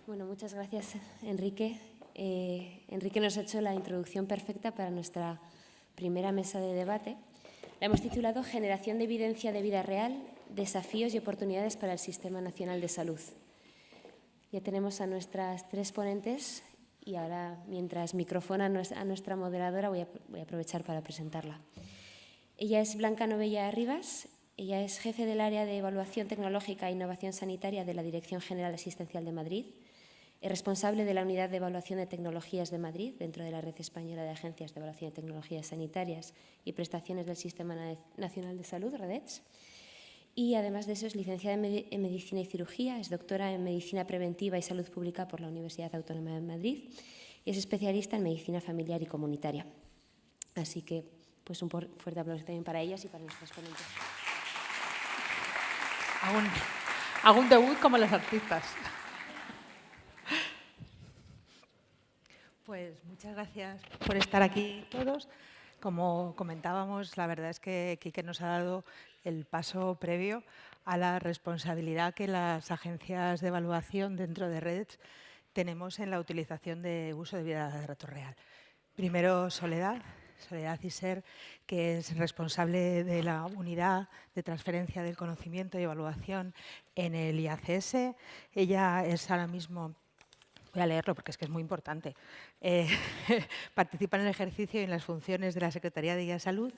Bueno, muchas gracias, Enrique. Enrique nos ha hecho la introducción perfecta para nuestra primera mesa de debate. La hemos titulado Generación de evidencia de vida real, desafíos y oportunidades para el Sistema Nacional de Salud. Ya tenemos a nuestras tres ponentes y ahora, mientras microfona a nuestra moderadora, voy a aprovechar para presentarla. Ella es Blanca Novella Rivas. Ella es jefe del área de Evaluación Tecnológica e Innovación Sanitaria de la Dirección General Asistencial de Madrid. Es responsable de la Unidad de Evaluación de Tecnologías de Madrid, dentro de la Red Española de Agencias de Evaluación de Tecnologías Sanitarias y Prestaciones del Sistema Nacional de Salud, REDETS. Y además de eso es licenciada en Medicina y Cirugía, es doctora en Medicina Preventiva y Salud Pública por la Universidad Autónoma de Madrid y es especialista en Medicina Familiar y Comunitaria. Así que, pues un fuerte aplauso también para ellas y para nuestros ponentes. Hago un debut como los artistas. Pues muchas gracias por estar aquí todos. Como comentábamos, la verdad es que Quique nos ha dado el paso previo a la responsabilidad que las agencias de evaluación dentro de REDETS tenemos en la utilización de uso de vida de datos real. Primero, Soledad Iser, que es responsable de la unidad de transferencia del conocimiento y evaluación en el IACS. Ella es ahora mismo... Voy a leerlo porque es que es muy importante. Participa en el ejercicio y en las funciones de la Secretaría de Guía de Salud,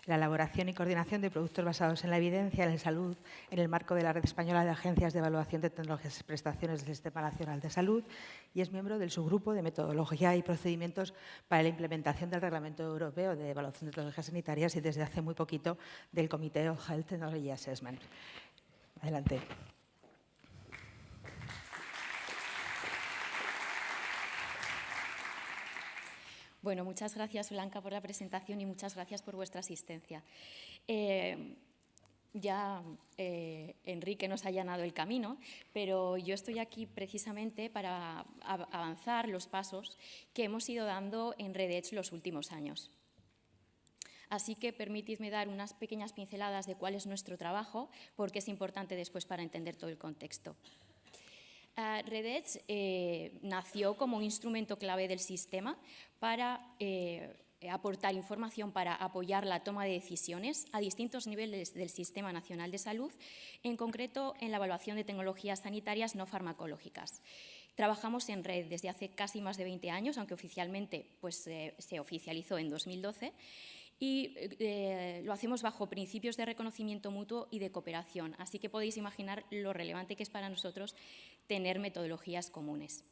la elaboración y coordinación de productos basados en la evidencia en salud en el marco de la Red Española de Agencias de Evaluación de Tecnologías y Prestaciones del Sistema Nacional de Salud y es miembro del subgrupo de metodología y procedimientos para la implementación del Reglamento Europeo de Evaluación de Tecnologías Sanitarias y desde hace muy poquito del Comité of Health Technology Assessment. Adelante. Bueno, muchas gracias, Blanca, por la presentación y muchas gracias por vuestra asistencia. Enrique nos ha allanado el camino, pero yo estoy aquí precisamente para avanzar los pasos que hemos ido dando en REDETS los últimos años. Así que permitidme dar unas pequeñas pinceladas de cuál es nuestro trabajo, porque es importante después para entender todo el contexto. REDETS nació como un instrumento clave del sistema para aportar información para apoyar la toma de decisiones a distintos niveles del Sistema Nacional de Salud, en concreto en la evaluación de tecnologías sanitarias no farmacológicas. Trabajamos en red desde hace casi más de 20 años, aunque oficialmente se oficializó en 2012, y lo hacemos bajo principios de reconocimiento mutuo y de cooperación, así que podéis imaginar lo relevante que es para nosotros tener metodologías comunes.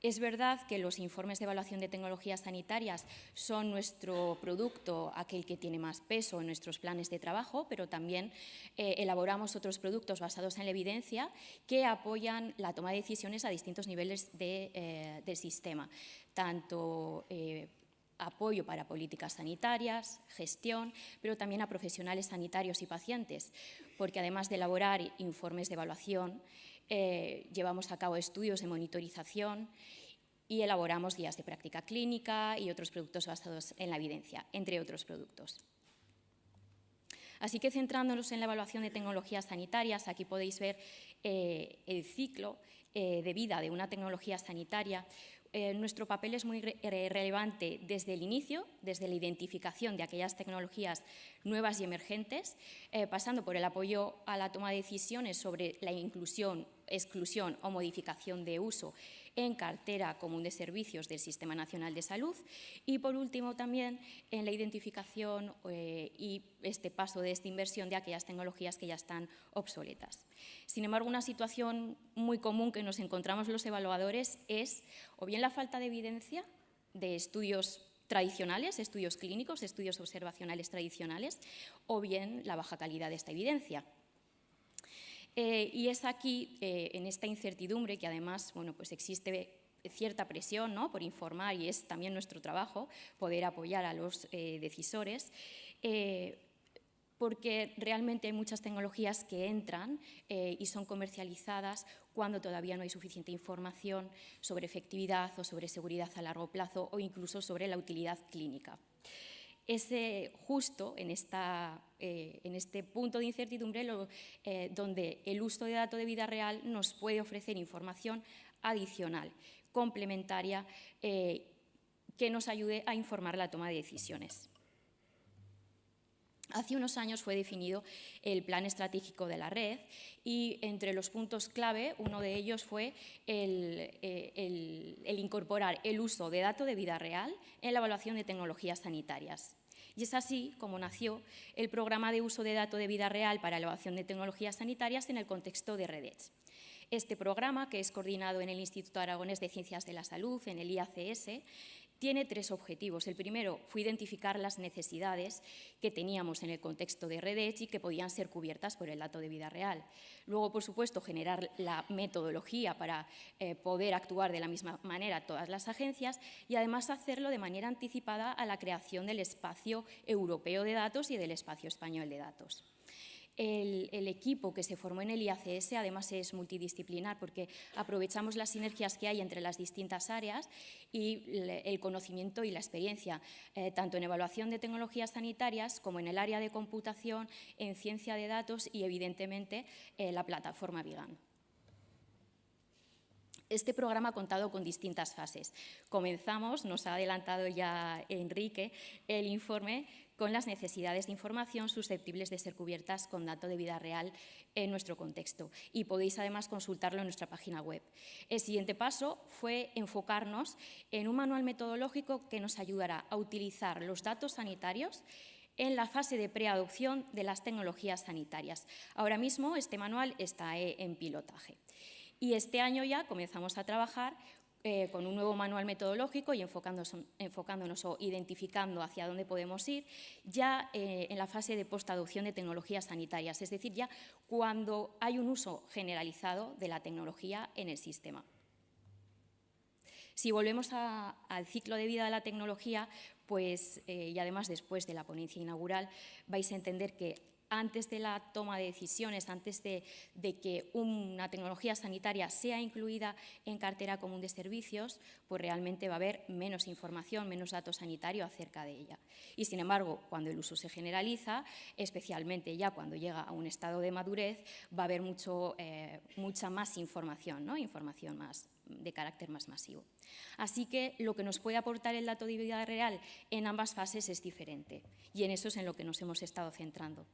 Es verdad que los informes de evaluación de tecnologías sanitarias son nuestro producto, aquel que tiene más peso en nuestros planes de trabajo, pero también elaboramos otros productos basados en la evidencia que apoyan la toma de decisiones a distintos niveles del sistema, tanto apoyo para políticas sanitarias, gestión, pero también a profesionales sanitarios y pacientes, porque además de elaborar informes de evaluación, llevamos a cabo estudios de monitorización y elaboramos guías de práctica clínica y otros productos basados en la evidencia, entre otros productos. Así que centrándonos en la evaluación de tecnologías sanitarias, aquí podéis ver el ciclo de vida de una tecnología sanitaria. Nuestro papel es muy relevante desde el inicio, desde la identificación de aquellas tecnologías nuevas y emergentes, pasando por el apoyo a la toma de decisiones sobre la inclusión, exclusión o modificación de uso en cartera común de servicios del Sistema Nacional de Salud y, por último, también en la identificación y este paso de esta inversión de aquellas tecnologías que ya están obsoletas. Sin embargo, una situación muy común que nos encontramos los evaluadores es o bien la falta de evidencia de estudios tradicionales, estudios clínicos, estudios observacionales tradicionales, o bien la baja calidad de esta evidencia. Y es aquí, en esta incertidumbre, que además pues existe cierta presión, ¿no?, por informar, y es también nuestro trabajo poder apoyar a los decisores, porque realmente hay muchas tecnologías que entran y son comercializadas cuando todavía no hay suficiente información sobre efectividad o sobre seguridad a largo plazo o incluso sobre la utilidad clínica. Es justo en este punto de incertidumbre donde el uso de datos de vida real nos puede ofrecer información adicional, complementaria, que nos ayude a informar la toma de decisiones. Hace unos años fue definido el plan estratégico de la red y entre los puntos clave, uno de ellos fue el incorporar el uso de datos de vida real en la evaluación de tecnologías sanitarias. Y es así como nació el programa de uso de datos de vida real para la evaluación de tecnologías sanitarias en el contexto de REDECH. Este programa, que es coordinado en el Instituto Aragonés de Ciencias de la Salud, en el IACS, tiene 3 objetivos. El primero fue identificar las necesidades que teníamos en el contexto de REDECH y que podían ser cubiertas por el dato de vida real. Luego, por supuesto, generar la metodología para poder actuar de la misma manera todas las agencias y además hacerlo de manera anticipada a la creación del espacio europeo de datos y del espacio español de datos. El equipo que se formó en el IACS además es multidisciplinar porque aprovechamos las sinergias que hay entre las distintas áreas y el conocimiento y la experiencia, tanto en evaluación de tecnologías sanitarias como en el área de computación, en ciencia de datos y, evidentemente, la plataforma Vigan. Este programa ha contado con distintas fases. Comenzamos, nos ha adelantado ya Enrique, el informe con las necesidades de información susceptibles de ser cubiertas con datos de vida real en nuestro contexto. Y podéis además consultarlo en nuestra página web. El siguiente paso fue enfocarnos en un manual metodológico que nos ayudará a utilizar los datos sanitarios en la fase de preadopción de las tecnologías sanitarias. Ahora mismo este manual está en pilotaje. Y este año ya comenzamos a trabajar con un nuevo manual metodológico y enfocándonos o identificando hacia dónde podemos ir ya en la fase de postadopción de tecnologías sanitarias, es decir, ya cuando hay un uso generalizado de la tecnología en el sistema. Si volvemos al ciclo de vida de la tecnología, pues, y además después de la ponencia inaugural, vais a entender que antes de la toma de decisiones, antes de que una tecnología sanitaria sea incluida en cartera común de servicios, pues realmente va a haber menos información, menos dato sanitario acerca de ella. Y, sin embargo, cuando el uso se generaliza, especialmente ya cuando llega a un estado de madurez, va a haber mucha más información, ¿no? Información más de carácter más masivo. Así que lo que nos puede aportar el dato de vida real en ambas fases es diferente y en eso es en lo que nos hemos estado centrando.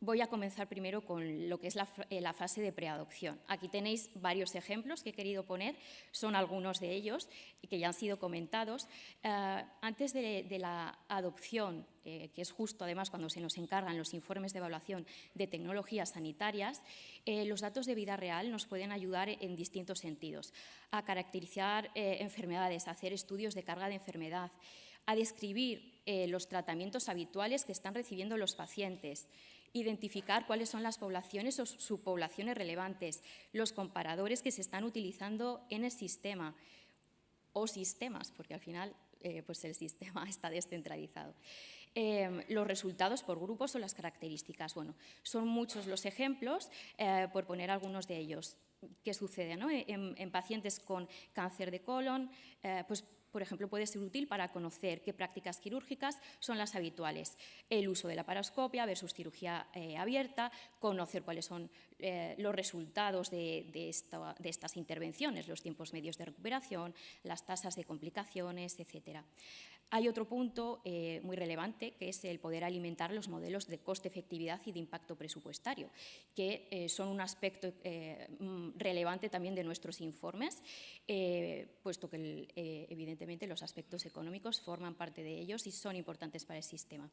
Voy a comenzar primero con lo que es la fase de preadopción. Aquí tenéis varios ejemplos que he querido poner, son algunos de ellos y que ya han sido comentados. Antes de la adopción, que es justo además cuando se nos encargan los informes de evaluación de tecnologías sanitarias, los datos de vida real nos pueden ayudar en distintos sentidos, a caracterizar enfermedades, a hacer estudios de carga de enfermedad, a describir los tratamientos habituales que están recibiendo los pacientes, identificar cuáles son las poblaciones o subpoblaciones relevantes, los comparadores que se están utilizando en el sistema o sistemas, porque al final pues el sistema está descentralizado. Los resultados por grupos o las características. Bueno, son muchos los ejemplos, por poner algunos de ellos. ¿Qué sucede, ¿no? En pacientes con cáncer de colon, pues, por ejemplo, puede ser útil para conocer qué prácticas quirúrgicas son las habituales. El uso de la laparoscopia versus cirugía abierta, conocer cuáles son los resultados de estas intervenciones, los tiempos medios de recuperación, las tasas de complicaciones, etcétera. Hay otro punto muy relevante, que es el poder alimentar los modelos de coste-efectividad y de impacto presupuestario, que son un aspecto relevante también de nuestros informes, puesto que evidentemente los aspectos económicos forman parte de ellos y son importantes para el sistema.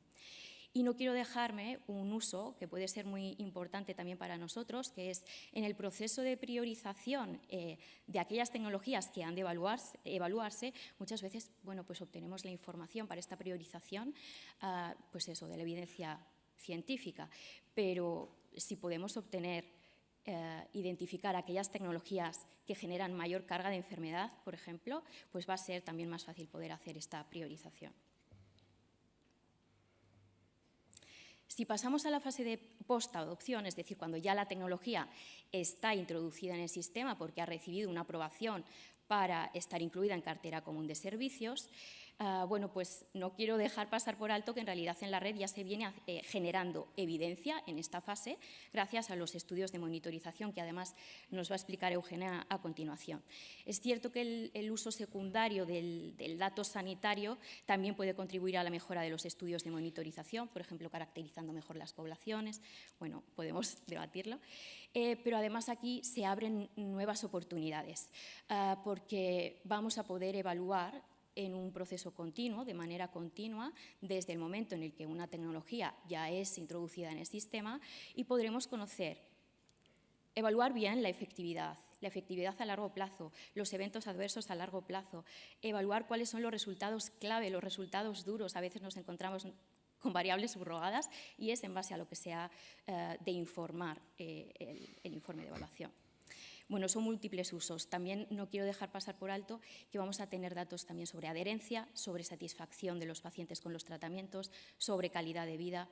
Y no quiero dejarme un uso que puede ser muy importante también para nosotros, que es en el proceso de priorización de aquellas tecnologías que han de evaluarse, muchas veces, bueno, pues obtenemos la información para esta priorización, pues eso, de la evidencia científica, pero si podemos obtener, identificar aquellas tecnologías que generan mayor carga de enfermedad, por ejemplo, pues va a ser también más fácil poder hacer esta priorización. Si pasamos a la fase de postadopción, es decir, cuando ya la tecnología está introducida en el sistema porque ha recibido una aprobación para estar incluida en cartera común de servicios, Bueno, pues no quiero dejar pasar por alto que en realidad en la red ya se viene generando evidencia en esta fase gracias a los estudios de monitorización que además nos va a explicar Eugenia a continuación. Es cierto que el uso secundario del dato sanitario también puede contribuir a la mejora de los estudios de monitorización, por ejemplo, caracterizando mejor las poblaciones. Bueno, podemos debatirlo. Pero además aquí se abren nuevas oportunidades porque vamos a poder evaluar en un proceso continuo, de manera continua, desde el momento en el que una tecnología ya es introducida en el sistema y podremos conocer, evaluar bien la efectividad a largo plazo, los eventos adversos a largo plazo, evaluar cuáles son los resultados clave, los resultados duros. A veces nos encontramos con variables subrogadas y es en base a lo que se ha de informar el informe de evaluación. Bueno, son múltiples usos. También no quiero dejar pasar por alto que vamos a tener datos también sobre adherencia, sobre satisfacción de los pacientes con los tratamientos, sobre calidad de vida.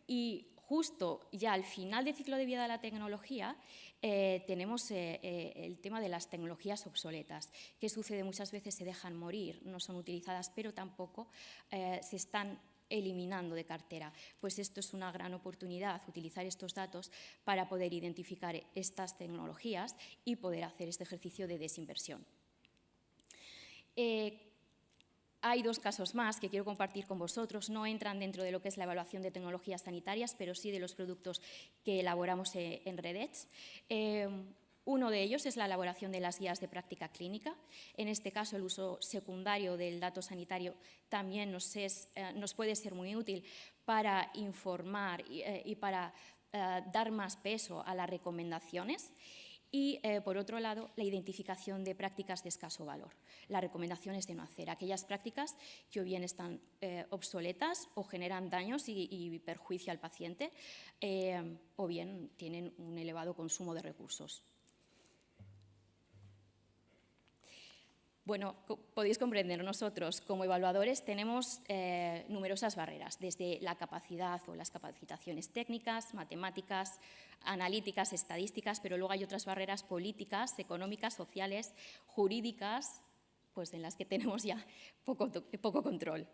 Y justo ya al final del ciclo de vida de la tecnología tenemos el tema de las tecnologías obsoletas. ¿Qué sucede? Muchas veces se dejan morir, no son utilizadas, pero tampoco se están eliminando de cartera. Pues esto es una gran oportunidad, utilizar estos datos para poder identificar estas tecnologías y poder hacer este ejercicio de desinversión. Hay dos casos más que quiero compartir con vosotros. No entran dentro de lo que es la evaluación de tecnologías sanitarias, pero sí de los productos que elaboramos en RedEdge. Uno de ellos es la elaboración de las guías de práctica clínica. En este caso, el uso secundario del dato sanitario también nos puede ser muy útil para informar y para dar más peso a las recomendaciones. Y, por otro lado, la identificación de prácticas de escaso valor. Las recomendaciones de no hacer, aquellas prácticas que o bien están obsoletas o generan daños y perjuicio al paciente, o bien tienen un elevado consumo de recursos. Bueno, podéis comprender, nosotros como evaluadores tenemos numerosas barreras, desde la capacidad o las capacitaciones técnicas, matemáticas, analíticas, estadísticas, pero luego hay otras barreras políticas, económicas, sociales, jurídicas, pues en las que tenemos ya poco control.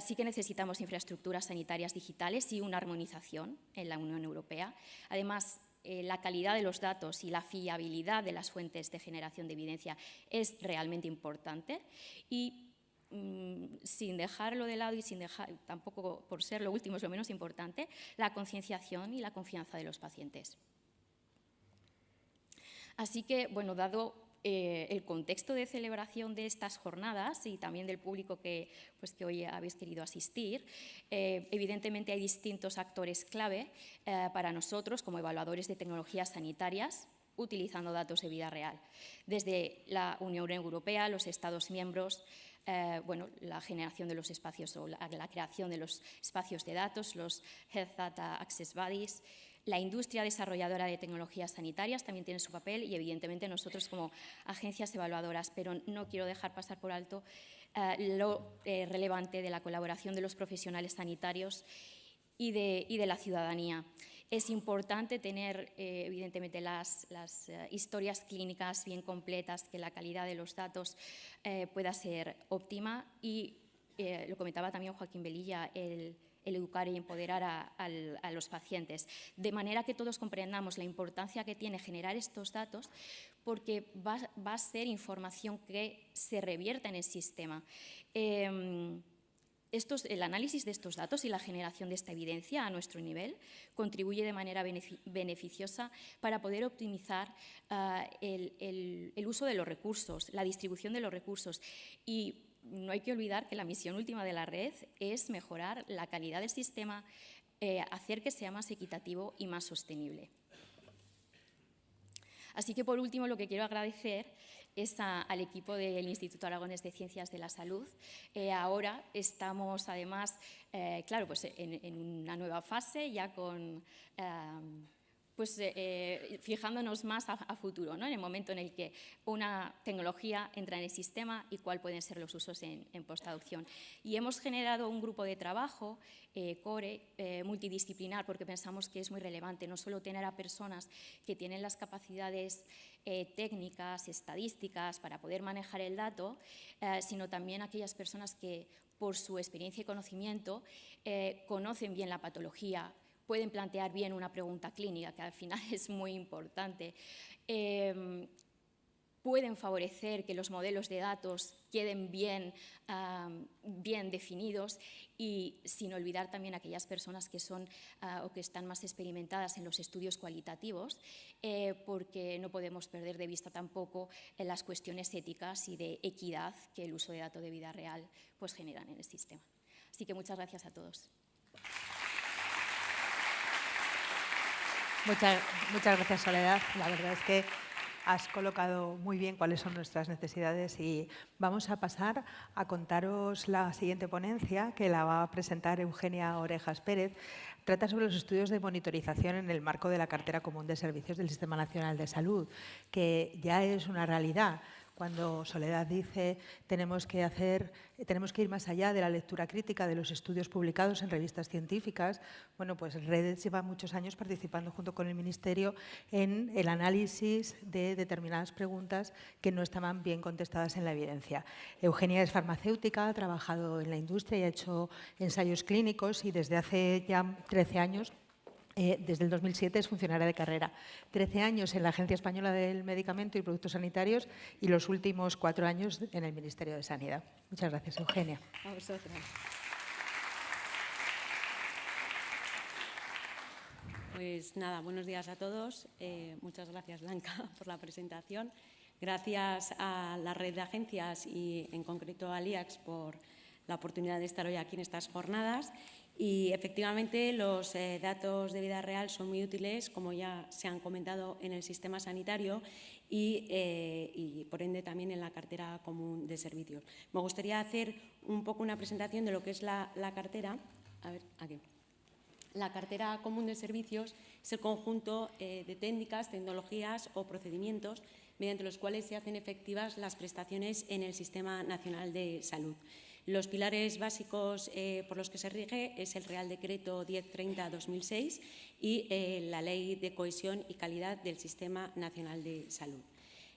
Sí que necesitamos infraestructuras sanitarias digitales y una armonización en la Unión Europea. Además, la calidad de los datos y la fiabilidad de las fuentes de generación de evidencia es realmente importante y sin dejarlo de lado y sin dejar, tampoco por ser lo último es lo menos importante, la concienciación y la confianza de los pacientes. Así que, bueno, dado el contexto de celebración de estas jornadas y también del público que hoy habéis querido asistir, evidentemente hay distintos actores clave para nosotros como evaluadores de tecnologías sanitarias utilizando datos de vida real. Desde la Unión Europea, los Estados miembros, la generación de los espacios o la creación de los espacios de datos, los Health Data Access Bodies. La industria desarrolladora de tecnologías sanitarias también tiene su papel y, evidentemente, nosotros como agencias evaluadoras, pero no quiero dejar pasar por alto lo relevante de la colaboración de los profesionales sanitarios y de la ciudadanía. Es importante tener, evidentemente, las historias clínicas bien completas, que la calidad de los datos pueda ser óptima y, lo comentaba también Joaquín Velilla, el educar y empoderar a los pacientes, de manera que todos comprendamos la importancia que tiene generar estos datos, porque va a ser información que se revierta en el sistema. El análisis de estos datos y la generación de esta evidencia a nuestro nivel contribuye de manera beneficiosa para poder optimizar el uso de los recursos, la distribución de los recursos. Y no hay que olvidar que la misión última de la red es mejorar la calidad del sistema, hacer que sea más equitativo y más sostenible. Así que, por último, lo que quiero agradecer es al equipo del Instituto Aragonés de Ciencias de la Salud. Ahora estamos, además, claro, pues en una nueva fase, ya con pues fijándonos más a futuro, ¿no? En el momento en el que una tecnología entra en el sistema y cuáles pueden ser los usos en postadopción. Y hemos generado un grupo de trabajo, CORE, multidisciplinar, porque pensamos que es muy relevante no solo tener a personas que tienen las capacidades técnicas, estadísticas para poder manejar el dato, sino también aquellas personas que, por su experiencia y conocimiento, conocen bien la patología, pueden plantear bien una pregunta clínica, que al final es muy importante. Pueden favorecer que los modelos de datos queden bien definidos y sin olvidar también aquellas personas que son o que están más experimentadas en los estudios cualitativos, porque no podemos perder de vista tampoco las cuestiones éticas y de equidad que el uso de datos de vida real pues, generan en el sistema. Así que muchas gracias a todos. Muchas gracias, Soledad. La verdad es que has colocado muy bien cuáles son nuestras necesidades y vamos a pasar a contaros la siguiente ponencia que la va a presentar Eugenia Orejas Pérez. Trata sobre los estudios de monitorización en el marco de la Cartera Común de Servicios del Sistema Nacional de Salud, que ya es una realidad. Cuando Soledad dice tenemos que ir más allá de la lectura crítica de los estudios publicados en revistas científicas, bueno, pues Redes lleva muchos años participando junto con el Ministerio en el análisis de determinadas preguntas que no estaban bien contestadas en la evidencia. Eugenia es farmacéutica, ha trabajado en la industria y ha hecho ensayos clínicos y desde hace ya 13 años desde el 2007 es funcionaria de carrera. 13 años en la Agencia Española del Medicamento y Productos Sanitarios y los últimos 4 años en el Ministerio de Sanidad. Muchas gracias, Eugenia. A vosotras. Pues nada, buenos días a todos. Muchas gracias, Blanca, por la presentación. Gracias a la red de agencias y en concreto al IACS por la oportunidad de estar hoy aquí en estas jornadas. Y efectivamente los datos de vida real son muy útiles, como ya se han comentado, en el sistema sanitario y por ende también en la cartera común de servicios. Me gustaría hacer un poco una presentación de lo que es la cartera. A ver, aquí. La cartera común de servicios es el conjunto de técnicas, tecnologías o procedimientos mediante los cuales se hacen efectivas las prestaciones en el Sistema Nacional de Salud. Los pilares básicos por los que se rige es el Real Decreto 1030/2006 y la Ley de Cohesión y Calidad del Sistema Nacional de Salud.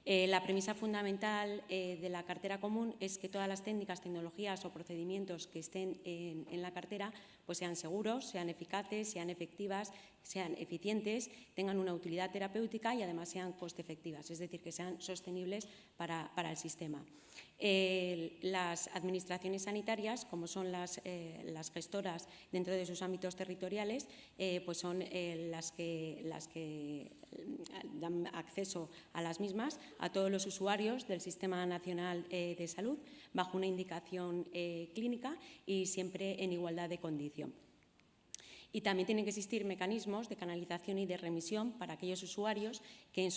La premisa fundamental de la cartera común es que todas las técnicas, tecnologías o procedimientos que estén en la cartera pues sean seguros, sean eficaces, sean efectivas, sean eficientes, tengan una utilidad terapéutica y además sean coste efectivas, es decir, que sean sostenibles para el sistema. Las administraciones sanitarias, como son las gestoras dentro de sus ámbitos territoriales, pues son las que dan acceso a las mismas a todos los usuarios del Sistema Nacional de Salud bajo una indicación clínica y siempre en igualdad de condición. Y también tienen que existir mecanismos de canalización y de remisión para aquellos usuarios que en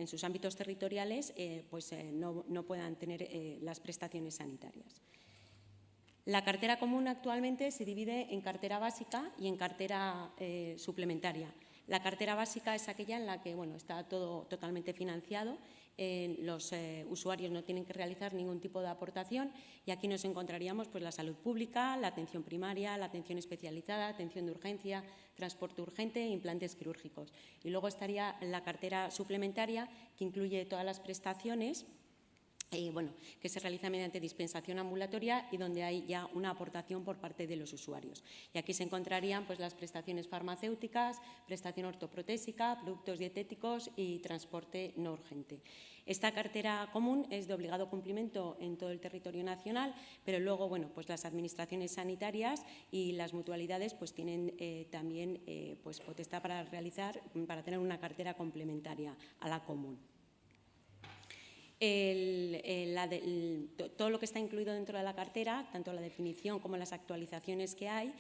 sus ámbitos territoriales no puedan tener las prestaciones sanitarias. La cartera común actualmente se divide en cartera básica y en cartera suplementaria. La cartera básica es aquella en la que está todo totalmente financiado. Los usuarios no tienen que realizar ningún tipo de aportación y aquí nos encontraríamos pues, la salud pública, la atención primaria, la atención especializada, atención de urgencia, transporte urgente e implantes quirúrgicos. Y luego estaría la cartera suplementaria que incluye todas las prestaciones que se realiza mediante dispensación ambulatoria y donde hay ya una aportación por parte de los usuarios. Y aquí se encontrarían pues, las prestaciones farmacéuticas, prestación ortoprotésica, productos dietéticos y transporte no urgente. Esta cartera común es de obligado cumplimiento en todo el territorio nacional, pero luego pues las administraciones sanitarias y las mutualidades pues, tienen también pues, potestad para tener una cartera complementaria a la común. Todo lo que está incluido dentro de la cartera, tanto la definición como las actualizaciones que hay,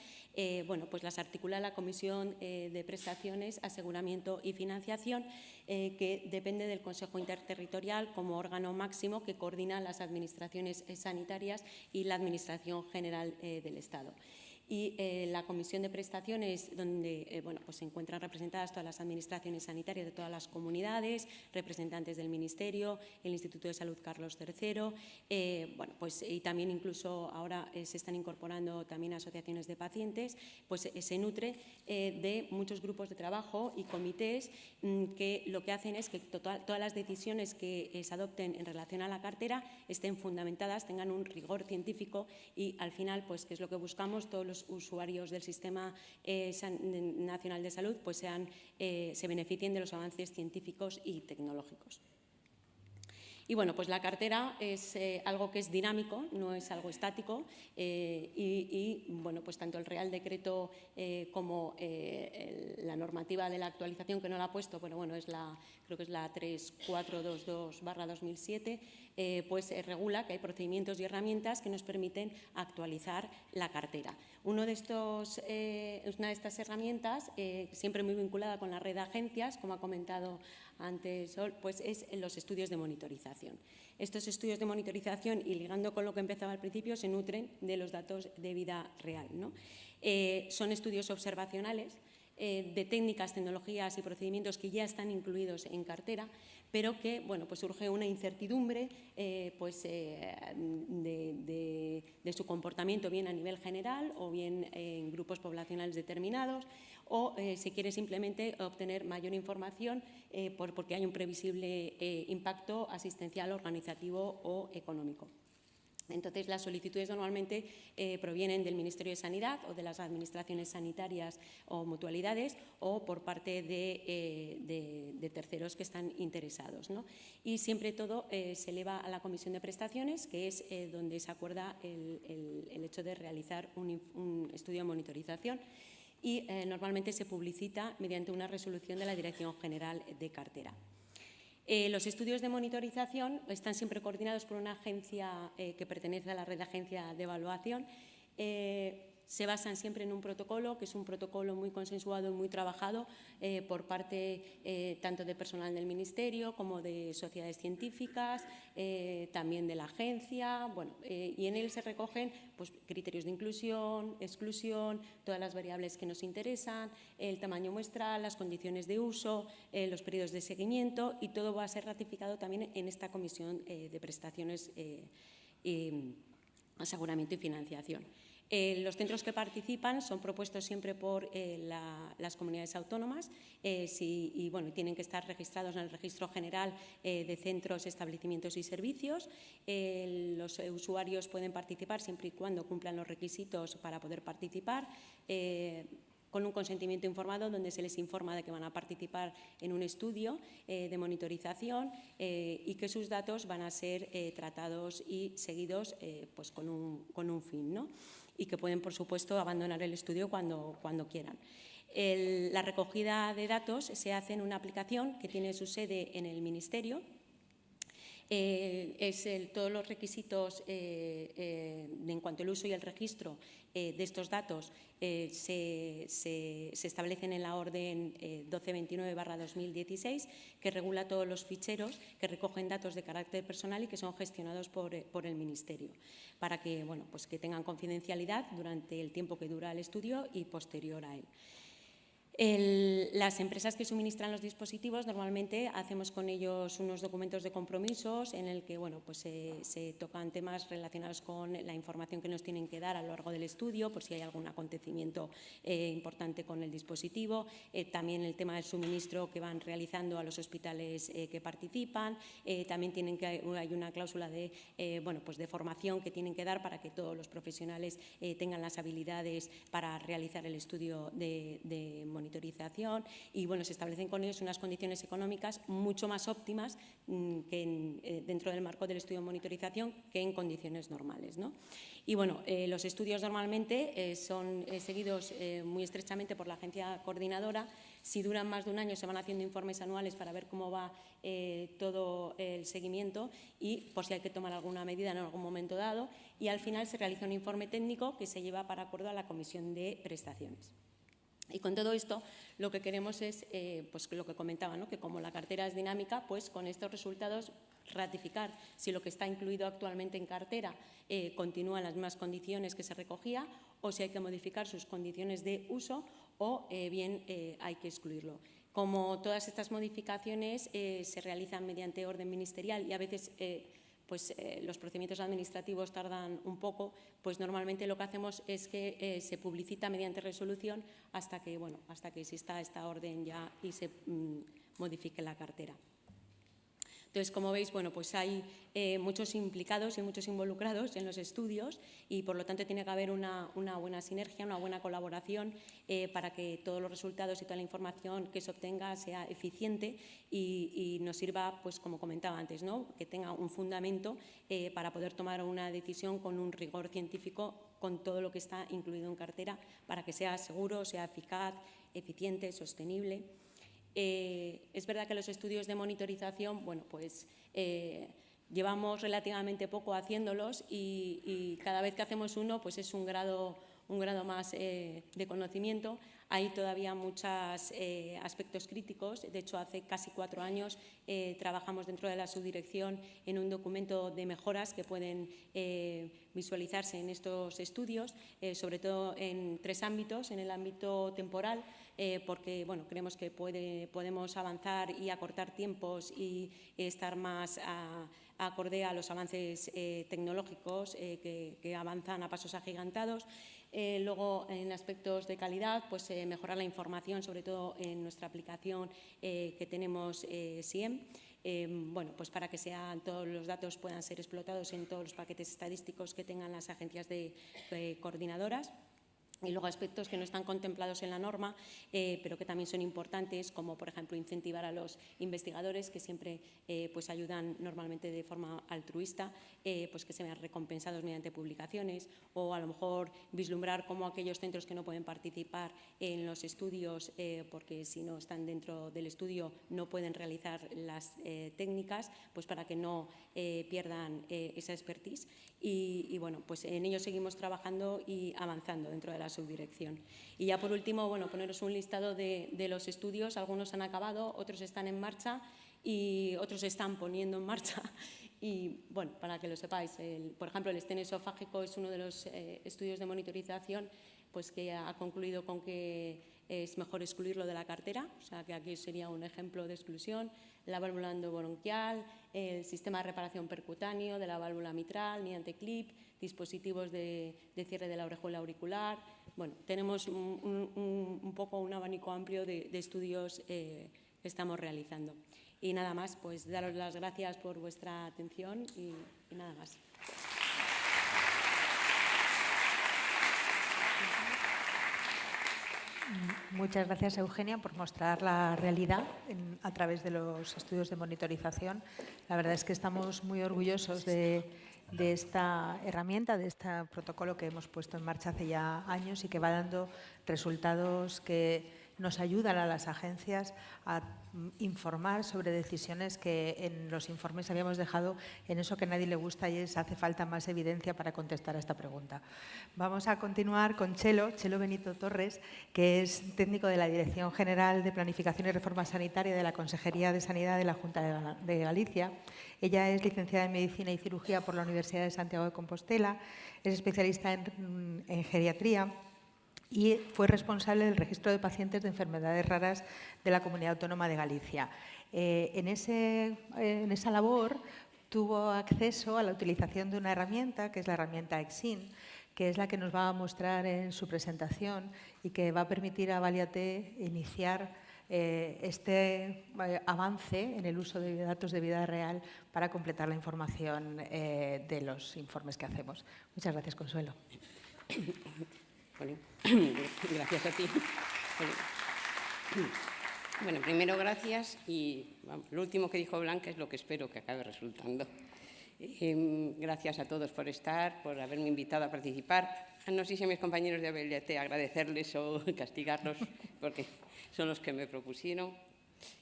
pues las articula la Comisión de Prestaciones, Aseguramiento y Financiación, que depende del Consejo Interterritorial como órgano máximo que coordina las administraciones sanitarias y la Administración General del Estado. y la comisión de prestaciones, donde bueno, pues se encuentran representadas todas las administraciones sanitarias de todas las comunidades, representantes del Ministerio, el Instituto de Salud Carlos III, bueno, pues, y también incluso ahora se están incorporando también asociaciones de pacientes, pues se nutre de muchos grupos de trabajo y comités que lo que hacen es que todas las decisiones que se adopten en relación a la cartera estén fundamentadas, tengan un rigor científico y al final, pues, que es lo que buscamos, todos los usuarios del Sistema Nacional de Salud pues se beneficien de los avances científicos y tecnológicos. Y bueno, pues la cartera es algo que es dinámico, no es algo estático y bueno, pues tanto el Real Decreto como la normativa de la actualización, que no la ha puesto, pero bueno, creo que es la 3422/2007, pues regula que hay procedimientos y herramientas que nos permiten actualizar la cartera. Una de estas herramientas, siempre muy vinculada con la red de agencias, como ha comentado antes, pues es los estudios de monitorización. Estos estudios de monitorización, y ligando con lo que empezaba al principio, se nutren de los datos de vida real, ¿no? Son estudios observacionales de técnicas, tecnologías y procedimientos que ya están incluidos en cartera, pero que, bueno, pues surge una incertidumbre pues, de su comportamiento, bien a nivel general o bien en grupos poblacionales determinados, o se quiere simplemente obtener mayor información porque hay un previsible impacto asistencial, organizativo o económico. Entonces, las solicitudes normalmente provienen del Ministerio de Sanidad o de las administraciones sanitarias o mutualidades o por parte de terceros que están interesados, ¿no? Y siempre todo se eleva a la Comisión de Prestaciones, que es donde se acuerda el hecho de realizar un estudio de monitorización y normalmente se publicita mediante una resolución de la Dirección General de Cartera. Los estudios de monitorización están siempre coordinados por una agencia que pertenece a la red de agencia de evaluación. Se basan siempre en un protocolo, que es un protocolo muy consensuado y muy trabajado por parte tanto de personal del Ministerio como de sociedades científicas, también de la agencia, bueno, y en él se recogen pues, criterios de inclusión, exclusión, todas las variables que nos interesan, el tamaño muestral, las condiciones de uso, los periodos de seguimiento, y todo va a ser ratificado también en esta comisión de prestaciones, aseguramiento y financiación. Los centros que participan son propuestos siempre por las comunidades autónomas y bueno, tienen que estar registrados en el Registro General de Centros, Establecimientos y Servicios. Los usuarios pueden participar siempre y cuando cumplan los requisitos para poder participar, con un consentimiento informado donde se les informa de que van a participar en un estudio de monitorización y que sus datos van a ser tratados y seguidos pues con un fin, ¿no? Y que pueden, por supuesto, abandonar el estudio cuando quieran. La recogida de datos se hace en una aplicación que tiene su sede en el Ministerio. Todos los requisitos en cuanto al uso y el registro de estos datos se establecen en la orden 1229/2016, que regula todos los ficheros que recogen datos de carácter personal y que son gestionados por el Ministerio, para que, bueno, pues que tengan confidencialidad durante el tiempo que dura el estudio y posterior a él. Las empresas que suministran los dispositivos, normalmente hacemos con ellos unos documentos de compromisos en el que, bueno, pues se tocan temas relacionados con la información que nos tienen que dar a lo largo del estudio, por si hay algún acontecimiento importante con el dispositivo, también el tema del suministro que van realizando a los hospitales que participan, también hay una cláusula de, bueno, pues de formación que tienen que dar para que todos los profesionales tengan las habilidades para realizar el estudio de monitorización, y bueno, se establecen con ellos unas condiciones económicas mucho más óptimas que dentro del marco del estudio de monitorización que en condiciones normales, ¿no? Y bueno, los estudios normalmente son seguidos muy estrechamente por la agencia coordinadora. Si duran más de un año se van haciendo informes anuales para ver cómo va todo el seguimiento y por si hay que tomar alguna medida en algún momento dado, y al final se realiza un informe técnico que se lleva para acuerdo a la Comisión de Prestaciones. Y con todo esto lo que queremos es, pues lo que comentaba, ¿no? Que como la cartera es dinámica, pues con estos resultados ratificar si lo que está incluido actualmente en cartera continúa en las mismas condiciones que se recogía o si hay que modificar sus condiciones de uso o bien hay que excluirlo. Como todas estas modificaciones se realizan mediante orden ministerial y a veces los procedimientos administrativos tardan un poco, pues normalmente lo que hacemos es que se publicita mediante resolución hasta que exista esta orden ya y se modifique la cartera. Entonces, como veis, pues hay muchos implicados y muchos involucrados en los estudios y, por lo tanto, tiene que haber una buena sinergia, una buena colaboración para que todos los resultados y toda la información que se obtenga sea eficiente y nos sirva, pues como comentaba antes, ¿no?, que tenga un fundamento para poder tomar una decisión con un rigor científico con todo lo que está incluido en cartera para que sea seguro, sea eficaz, eficiente, sostenible. Es verdad que los estudios de monitorización, llevamos relativamente poco haciéndolos y cada vez que hacemos uno, pues es un grado más de conocimiento. Hay todavía muchos aspectos críticos. De hecho, hace casi 4 años trabajamos dentro de la subdirección en un documento de mejoras que pueden visualizarse en estos estudios, sobre todo en 3 ámbitos. En el ámbito temporal, porque creemos que podemos avanzar y acortar tiempos y estar más acorde a los avances tecnológicos que avanzan a pasos agigantados. Luego, en aspectos de calidad, pues mejorar la información, sobre todo en nuestra aplicación que tenemos SIEM, pues para que todos los datos puedan ser explotados en todos los paquetes estadísticos que tengan las agencias coordinadoras. Y luego aspectos que no están contemplados en la norma, pero que también son importantes, como por ejemplo incentivar a los investigadores que siempre pues ayudan normalmente de forma altruista, pues que se vean recompensados mediante publicaciones, o a lo mejor vislumbrar cómo aquellos centros que no pueden participar en los estudios, porque si no están dentro del estudio no pueden realizar las técnicas, pues para que no pierdan esa expertise. Y pues en ello seguimos trabajando y avanzando dentro de la subdirección. Y ya por último, poneros un listado de los estudios. Algunos han acabado, otros están en marcha y otros se están poniendo en marcha. Y para que lo sepáis, por ejemplo, el estén esofágico es uno de los estudios de monitorización pues que ha concluido con que es mejor excluirlo de la cartera, o sea que aquí sería un ejemplo de exclusión. La válvula endobronquial, el sistema de reparación percutáneo de la válvula mitral mediante clip, dispositivos de cierre de la orejuela auricular. Tenemos un poco un abanico amplio de estudios que estamos realizando. Y nada más, pues daros las gracias por vuestra atención y nada más. Muchas gracias, Eugenia, por mostrar la realidad a través de los estudios de monitorización. La verdad es que estamos muy orgullosos de esta herramienta, de este protocolo que hemos puesto en marcha hace ya años y que va dando resultados que nos ayudan a las agencias a informar sobre decisiones que en los informes habíamos dejado en eso que a nadie le gusta, y es hace falta más evidencia para contestar a esta pregunta. Vamos a continuar con Chelo Benito Torres, que es técnico de la Dirección General de Planificación y Reforma Sanitaria de la Consejería de Sanidad de la Junta de Galicia. Ella es licenciada en Medicina y Cirugía por la Universidad de Santiago de Compostela, es especialista en geriatría y fue responsable del registro de pacientes de enfermedades raras de la Comunidad Autónoma de Galicia. En esa labor tuvo acceso a la utilización de una herramienta, que es la herramienta EXIN, que es la que nos va a mostrar en su presentación y que va a permitir a Valiate iniciar este avance en el uso de datos de vida real para completar la información de los informes que hacemos. Muchas gracias, Consuelo. Gracias a ti. Bueno, primero gracias y lo último que dijo Blanca es lo que espero que acabe resultando. Gracias a todos por estar, por haberme invitado a participar. No sé si a mis compañeros de Valiate agradecerles o castigarlos, porque son los que me propusieron.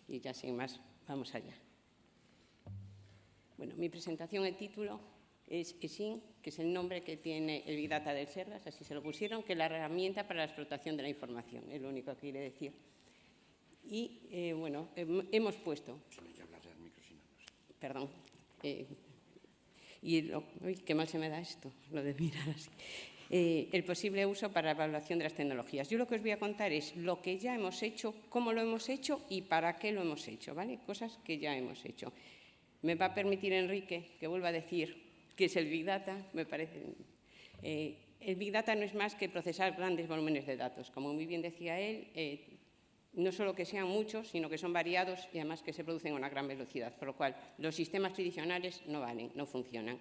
Y ya sin más, vamos allá. Bueno, mi presentación, el título es ESIN, que es el nombre que tiene el Big Data del Sergas, así se lo pusieron, que es la herramienta para la explotación de la información, es lo único que quiere decir. Y, hemos puesto... Perdón. Uy, qué mal se me da esto, lo de mirar así. El posible uso para la evaluación de las tecnologías. Yo lo que os voy a contar es lo que ya hemos hecho, cómo lo hemos hecho y para qué lo hemos hecho, ¿vale? Cosas que ya hemos hecho. Me va a permitir Enrique que vuelva a decir qué es el Big Data. Me parece, el Big Data no es más que procesar grandes volúmenes de datos. Como muy bien decía él, no solo que sean muchos, sino que son variados y además que se producen a una gran velocidad, por lo cual los sistemas tradicionales no valen, no funcionan.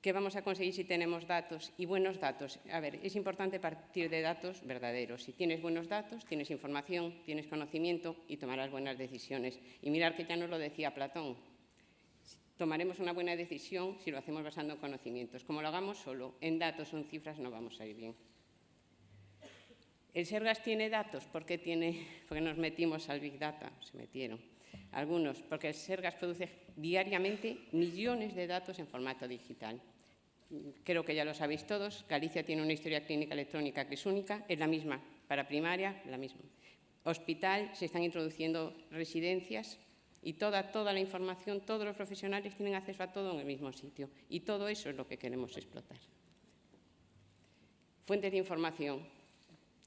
¿Qué vamos a conseguir si tenemos datos y buenos datos? A ver, es importante partir de datos verdaderos. Si tienes buenos datos, tienes información, tienes conocimiento y tomarás buenas decisiones. Y mirar que ya nos lo decía Platón. Tomaremos una buena decisión si lo hacemos basando en conocimientos. Como lo hagamos solo en datos o en cifras, no vamos a ir bien. ¿El Sergas tiene datos? Porque nos metimos al Big Data, se metieron. Algunos, porque el Sergas produce diariamente millones de datos en formato digital. Creo que ya lo sabéis todos, Galicia tiene una historia clínica electrónica que es única, es la misma para primaria, la misma. Hospital, se están introduciendo residencias y toda la información, todos los profesionales tienen acceso a todo en el mismo sitio y todo eso es lo que queremos explotar. Fuentes de información.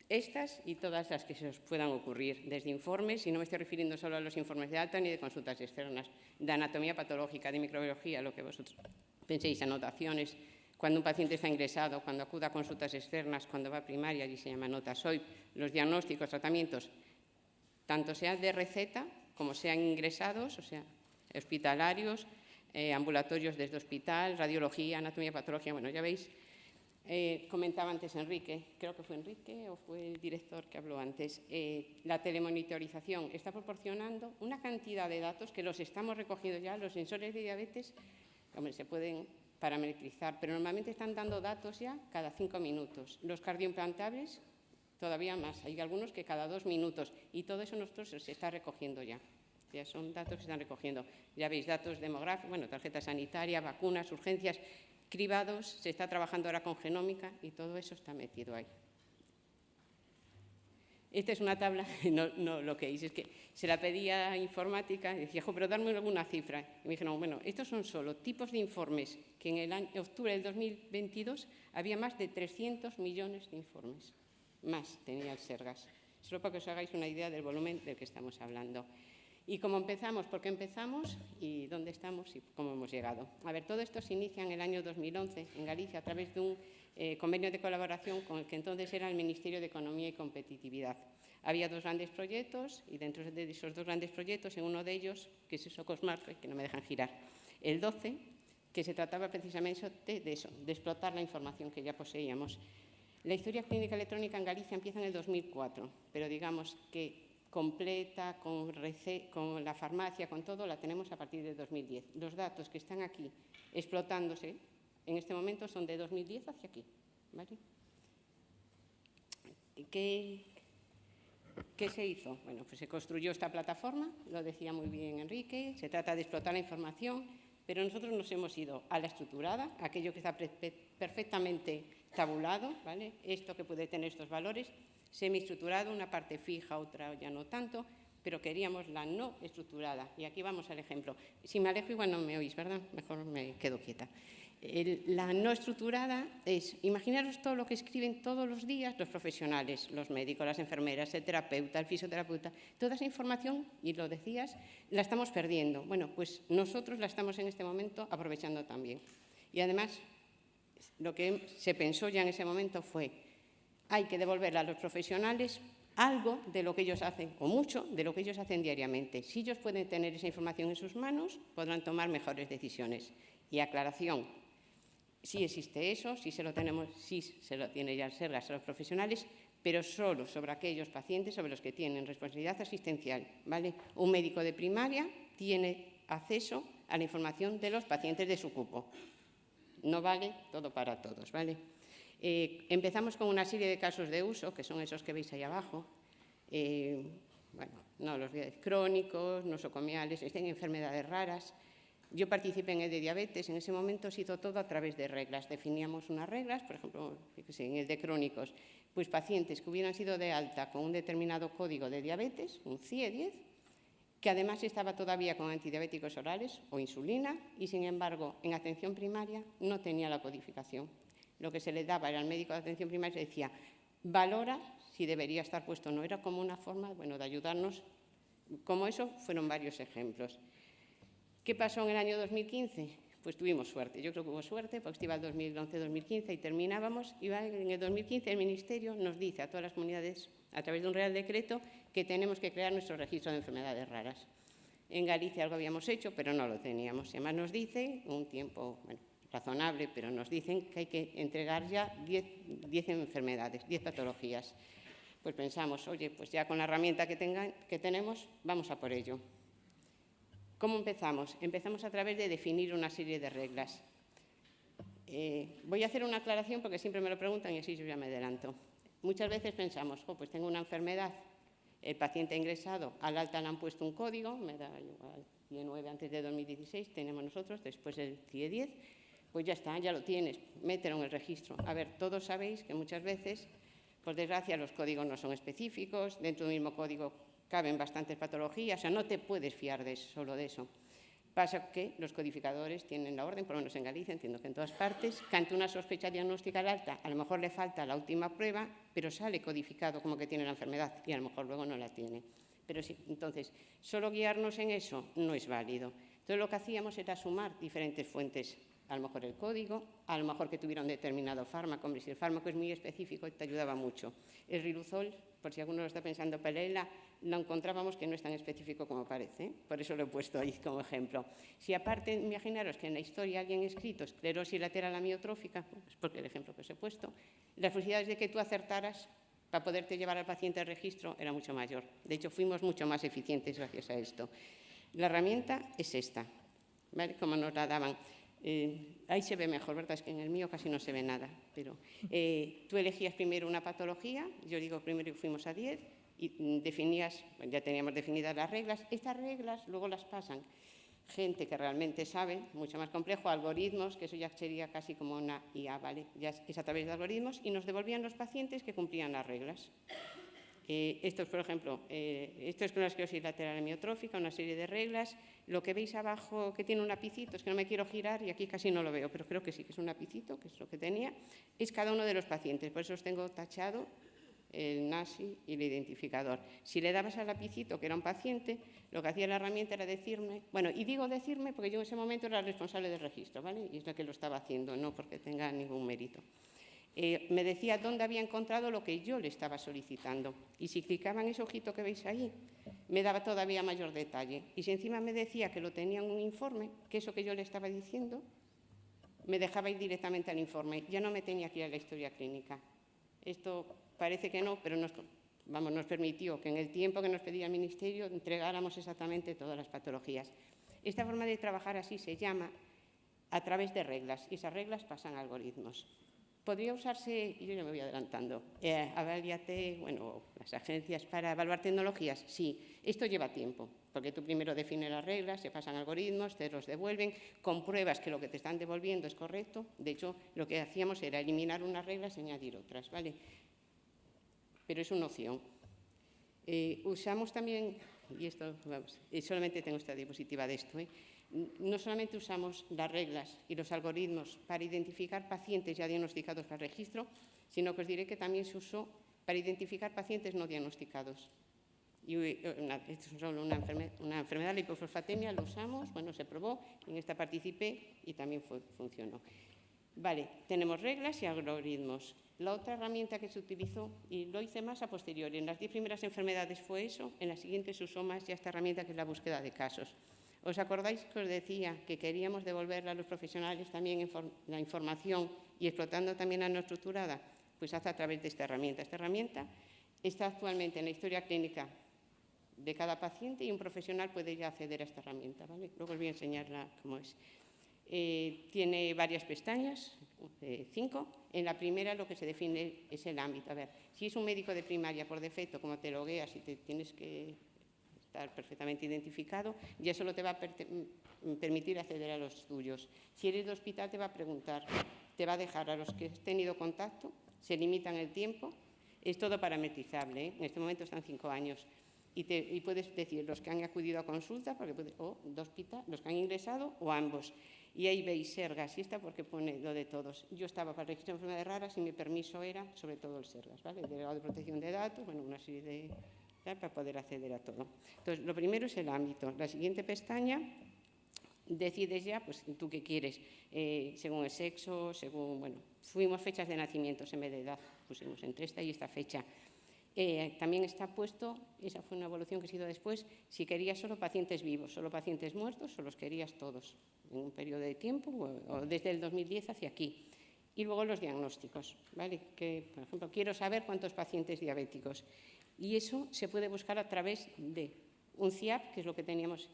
Estas y todas las que se os puedan ocurrir, desde informes, y no me estoy refiriendo solo a los informes de alta ni de consultas externas, de anatomía patológica, de microbiología, lo que vosotros penséis, anotaciones, cuando un paciente está ingresado, cuando acude a consultas externas, cuando va a primaria, allí se llama notas OIP, los diagnósticos, tratamientos, tanto sean de receta como sean ingresados, o sea, hospitalarios, ambulatorios desde hospital, radiología, anatomía patológica, bueno, ya veis. Comentaba antes Enrique, creo que fue Enrique o fue el director que habló antes, la telemonitorización está proporcionando una cantidad de datos que los estamos recogiendo ya, los sensores de diabetes, hombre, se pueden parametrizar, pero normalmente están dando datos ya cada 5 minutos. Los cardioimplantables todavía más, hay algunos que cada 2 minutos y todo eso nosotros se está recogiendo ya. Ya son datos que se están recogiendo. Ya veis, datos demográficos, bueno, tarjeta sanitaria, vacunas, urgencias, cribados, se está trabajando ahora con genómica y todo eso está metido ahí. Esta es una tabla, no lo que hice, es que se la pedía a informática y decía, pero darme alguna cifra. Y me dijeron, bueno, estos son solo tipos de informes, que en octubre del 2022 había más de 300 millones de informes. Más tenía el Sergas. Solo para que os hagáis una idea del volumen del que estamos hablando. ¿Y cómo empezamos? ¿Por qué empezamos? ¿Y dónde estamos? ¿Y cómo hemos llegado? A ver, todo esto se inicia en el año 2011 en Galicia a través de un convenio de colaboración con el que entonces era el Ministerio de Economía y Competitividad. Había 2 grandes proyectos y dentro de esos 2 grandes proyectos, en uno de ellos, que es Socosmarfe, que no me dejan girar, el 12, que se trataba precisamente de eso, de explotar la información que ya poseíamos. La historia clínica electrónica en Galicia empieza en el 2004, pero digamos que completa, con la farmacia, con todo, la tenemos a partir de 2010. Los datos que están aquí explotándose en este momento son de 2010 hacia aquí, ¿vale? ¿Qué se hizo? Bueno, pues se construyó esta plataforma, lo decía muy bien Enrique, se trata de explotar la información, pero nosotros nos hemos ido a la estructurada, aquello que está perfectamente tabulado, ¿vale? Esto que puede tener estos valores, semiestructurado, una parte fija, otra ya no tanto, pero queríamos la no estructurada. Y aquí vamos al ejemplo. Si me alejo igual no me oís, ¿verdad? Mejor me quedo quieta. La no estructurada es, imaginaros todo lo que escriben todos los días los profesionales, los médicos, las enfermeras, el terapeuta, el fisioterapeuta. Toda esa información, y lo decías, la estamos perdiendo. Bueno, pues nosotros la estamos en este momento aprovechando también. Y además, lo que se pensó ya en ese momento fue, hay que devolverle a los profesionales algo de lo que ellos hacen, o mucho de lo que ellos hacen diariamente. Si ellos pueden tener esa información en sus manos, podrán tomar mejores decisiones. Y aclaración, sí existe eso, sí se lo tiene ya el Sergas a los profesionales, pero solo sobre aquellos pacientes sobre los que tienen responsabilidad asistencial, ¿vale? Un médico de primaria tiene acceso a la información de los pacientes de su cupo. No vale todo para todos, ¿vale? Empezamos con una serie de casos de uso, que son esos que veis ahí abajo. Bueno, no los crónicos, nosocomiales, en enfermedades raras. Yo participé en el de diabetes, en ese momento se hizo todo a través de reglas. Definíamos unas reglas, por ejemplo, en el de crónicos, pues pacientes que hubieran sido de alta con un determinado código de diabetes, un CIE10, que además estaba todavía con antidiabéticos orales o insulina y, sin embargo, en atención primaria no tenía la codificación. Lo que se le daba era al médico de atención primaria y decía, valora si debería estar puesto o no. Era como una forma, bueno, de ayudarnos. Como eso, fueron varios ejemplos. ¿Qué pasó en el año 2015? Pues tuvimos suerte. Yo creo que hubo suerte porque iba el 2011-2015 y terminábamos. Y en el 2015 el Ministerio nos dice a todas las comunidades, a través de un Real Decreto, que tenemos que crear nuestro registro de enfermedades raras. En Galicia algo habíamos hecho, pero no lo teníamos. Y además nos dicen, un tiempo razonable, pero nos dicen que hay que entregar ya 10 enfermedades, 10 patologías. Pues pensamos, oye, pues ya con la herramienta que tenemos, vamos a por ello. ¿Cómo empezamos? Empezamos a través de definir una serie de reglas. Voy a hacer una aclaración porque siempre me lo preguntan y así yo ya me adelanto. Muchas veces pensamos, pues tengo una enfermedad, el paciente ha ingresado, al alta le han puesto un código, me da igual, CIE 9 antes de 2016, tenemos nosotros, después el CIE 10, pues ya está, ya lo tienes, mételo en el registro. A ver, todos sabéis que muchas veces, por desgracia, los códigos no son específicos, dentro del mismo código caben bastantes patologías, o sea, no te puedes fiar solo de eso. Pasa que los codificadores tienen la orden, por lo menos en Galicia, entiendo que en todas partes, que ante una sospecha diagnóstica alta, a lo mejor le falta la última prueba, pero sale codificado como que tiene la enfermedad y a lo mejor luego no la tiene. Pero sí, entonces, solo guiarnos en eso no es válido. Entonces, lo que hacíamos era sumar diferentes fuentes, a lo mejor el código, a lo mejor que tuviera un determinado fármaco. Hombre, si el fármaco es muy específico, te ayudaba mucho. El riluzol, por si alguno lo está pensando, Pelela, lo encontrábamos que no es tan específico como parece, por eso lo he puesto ahí como ejemplo. Si aparte, imaginaros que en la historia alguien ha escrito esclerosis lateral amiotrófica, pues porque el ejemplo que os he puesto, las posibilidades de que tú acertaras para poderte llevar al paciente al registro era mucho mayor. De hecho, fuimos mucho más eficientes gracias a esto. La herramienta es esta, ¿vale? Como nos la daban. Ahí se ve mejor, ¿verdad? Es que en el mío casi no se ve nada, pero tú elegías primero una patología, yo digo primero fuimos a 10, y definías, ya teníamos definidas las reglas. Estas reglas luego las pasan gente que realmente sabe, mucho más complejo, algoritmos, que eso ya sería casi como una IA, ¿vale? Ya es a través de algoritmos y nos devolvían los pacientes que cumplían las reglas. Esto es, por ejemplo, esto es con la esclerosis lateral amiotrófica, una serie de reglas. Lo que veis abajo que tiene un lapicito, es que no me quiero girar y aquí casi no lo veo, pero creo que sí, que es un lapicito, que es lo que tenía, es cada uno de los pacientes. Por eso os tengo tachado el NASI y el identificador. Si le dabas al lapicito, que era un paciente, lo que hacía la herramienta era decirme, bueno, y digo decirme porque yo en ese momento era responsable del registro, ¿vale? Y es la que lo estaba haciendo, no porque tenga ningún mérito. Me decía dónde había encontrado lo que yo le estaba solicitando. Y si clicaba en ese ojito que veis ahí, me daba todavía mayor detalle. Y si encima me decía que lo tenía en un informe, que eso que yo le estaba diciendo, me dejaba ir directamente al informe. Ya no me tenía que ir a la historia clínica. Esto parece que no, pero nos permitió que en el tiempo que nos pedía el Ministerio entregáramos exactamente todas las patologías. Esta forma de trabajar así se llama a través de reglas, y esas reglas pasan a algoritmos. Podría usarse, y yo ya me voy adelantando, Avaliate, bueno, las agencias para evaluar tecnologías. Sí, esto lleva tiempo, porque tú primero defines las reglas, se pasan algoritmos, te los devuelven, compruebas que lo que te están devolviendo es correcto. De hecho, lo que hacíamos era eliminar unas reglas y añadir otras, ¿vale? Pero es una opción. Usamos también, y esto, vamos, solamente tengo esta diapositiva de esto, no solamente usamos las reglas y los algoritmos para identificar pacientes ya diagnosticados para el registro, sino que os diré que también se usó para identificar pacientes no diagnosticados. Y esto es solo una enfermedad, la hipofosfatemia, lo usamos, bueno, se probó, en esta participé y también funcionó. Vale, tenemos reglas y algoritmos. La otra herramienta que se utilizó, y lo hice más a posteriori, en las 10 primeras enfermedades fue eso, en las siguientes se usó más ya esta herramienta que es la búsqueda de casos. ¿Os acordáis que os decía que queríamos devolverle a los profesionales también la información y explotando también la no estructurada? Pues hace a través de esta herramienta. Esta herramienta está actualmente en la historia clínica de cada paciente y un profesional puede ya acceder a esta herramienta, ¿vale? Luego os voy a enseñarla cómo es. Tiene varias pestañas, 5. En la primera lo que se define es el ámbito. A ver, si es un médico de primaria por defecto, como te logueas y te tienes que estar perfectamente identificado, ya solo te va a permitir acceder a los tuyos. Si eres de hospital te va a preguntar, te va a dejar a los que has tenido contacto, se limitan el tiempo, es todo parametrizable, ¿eh? En este momento están 5 años. y puedes decir los que han acudido a consulta, o los que han ingresado o ambos. Y ahí veis Sergas y esta porque pone lo de todos. Yo estaba para el registro de enfermedades raras y mi permiso era sobre todo el Sergas, ¿vale? El delegado de protección de datos, bueno, una serie de para poder acceder a todo. Entonces, lo primero es el ámbito. La siguiente pestaña, decides ya, pues tú qué quieres, según el sexo, según, bueno, fuimos fechas de nacimiento en vez de edad, pusimos entre esta y esta fecha. También está puesto, esa fue una evolución que se hizo después, si querías solo pacientes vivos, solo pacientes muertos o los querías todos, en un periodo de tiempo o desde el 2010 hacia aquí. Y luego los diagnósticos, ¿vale? Que, por ejemplo, quiero saber cuántos pacientes diabéticos. Y eso se puede buscar a través de un CIAP, que es lo que teníamos,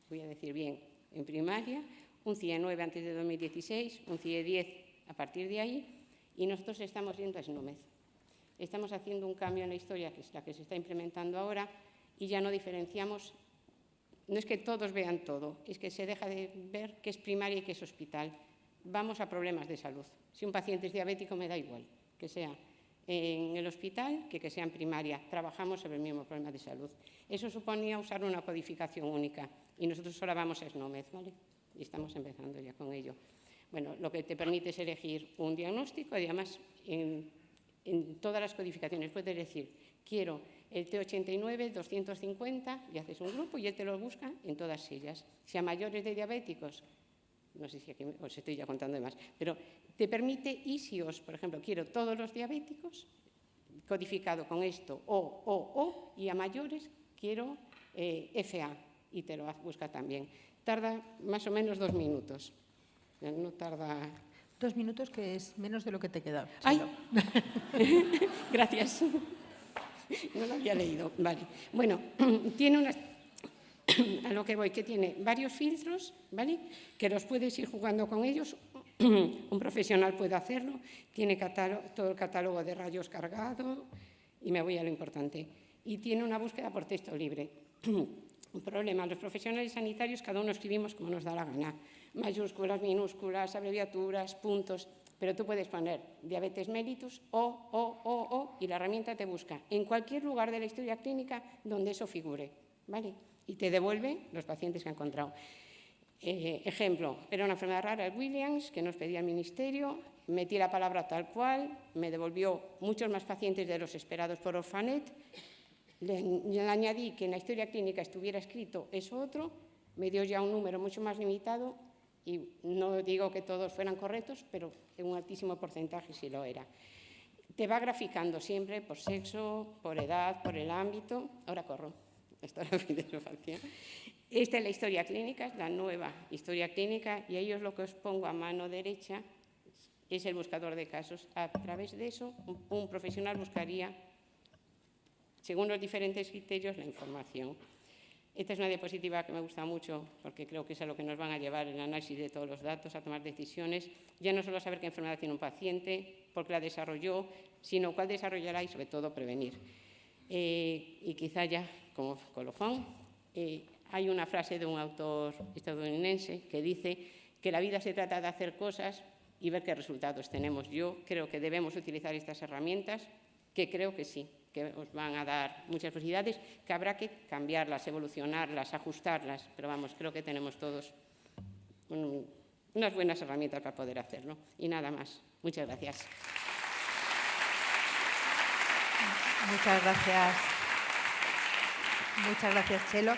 voy a decir bien, en primaria, un CIE 9 antes de 2016, un CIE 10 a partir de ahí, y nosotros estamos yendo a SNOMED. Estamos haciendo un cambio en la historia, que es la que se está implementando ahora, y ya no diferenciamos, no es que todos vean todo, es que se deja de ver qué es primaria y qué es hospital. Vamos a problemas de salud. Si un paciente es diabético, me da igual que sea en el hospital que sea en primaria. Trabajamos sobre el mismo problema de salud. Eso suponía usar una codificación única, y nosotros ahora vamos a SNOMED, ¿vale? Y estamos empezando ya con ello. Bueno, lo que te permite es elegir un diagnóstico, y además en todas las codificaciones puedes decir, quiero el T89, 250, y haces un grupo y él te lo busca en todas ellas. Si a mayores de diabéticos, no sé si aquí os estoy ya contando de más, pero te permite ISIOS, por ejemplo, quiero todos los diabéticos codificado con esto, y a mayores quiero FA, y te lo busca también. Tarda más o menos 2 minutos. No tarda... 2 minutos, que es menos de lo que te queda. ¡Ay! Gracias. No lo había leído. Vale. Bueno, tiene unas... A lo que voy, que tiene varios filtros, ¿vale? Que los puedes ir jugando con ellos. Un profesional puede hacerlo. Tiene todo el catálogo de rayos cargado. Y me voy a lo importante. Y tiene una búsqueda por texto libre. Un problema, los profesionales sanitarios cada uno escribimos como nos da la gana. Mayúsculas, minúsculas, abreviaturas, puntos, pero tú puedes poner diabetes mellitus o, y la herramienta te busca en cualquier lugar de la historia clínica donde eso figure, ¿vale? Y te devuelve los pacientes que ha encontrado. Ejemplo, era una enfermedad rara, el Williams, que nos pedía el ministerio, metí la palabra tal cual, me devolvió muchos más pacientes de los esperados por Orphanet. Le añadí que en la historia clínica estuviera escrito eso otro, me dio ya un número mucho más limitado, y no digo que todos fueran correctos, pero en un altísimo porcentaje sí lo era. Te va graficando siempre por sexo, por edad, por el ámbito. Ahora corro, esto es la fidelofacción. Esta es la historia clínica, es la nueva historia clínica, y ahí os lo que os pongo a mano derecha es el buscador de casos. A través de eso, un profesional buscaría, según los diferentes criterios, la información. Esta es una diapositiva que me gusta mucho porque creo que es a lo que nos van a llevar el análisis de todos los datos, a tomar decisiones, ya no solo saber qué enfermedad tiene un paciente, por qué la desarrolló, sino cuál desarrollará y, sobre todo, prevenir. Y quizá ya, como colofón, hay una frase de un autor estadounidense que dice que la vida se trata de hacer cosas y ver qué resultados tenemos. Yo creo que debemos utilizar estas herramientas, que creo que sí, que os van a dar muchas posibilidades, que habrá que cambiarlas, evolucionarlas, ajustarlas, pero vamos, creo que tenemos todos unas buenas herramientas para poder hacerlo. Y nada más. Muchas gracias. Muchas gracias. Muchas gracias, Chelo.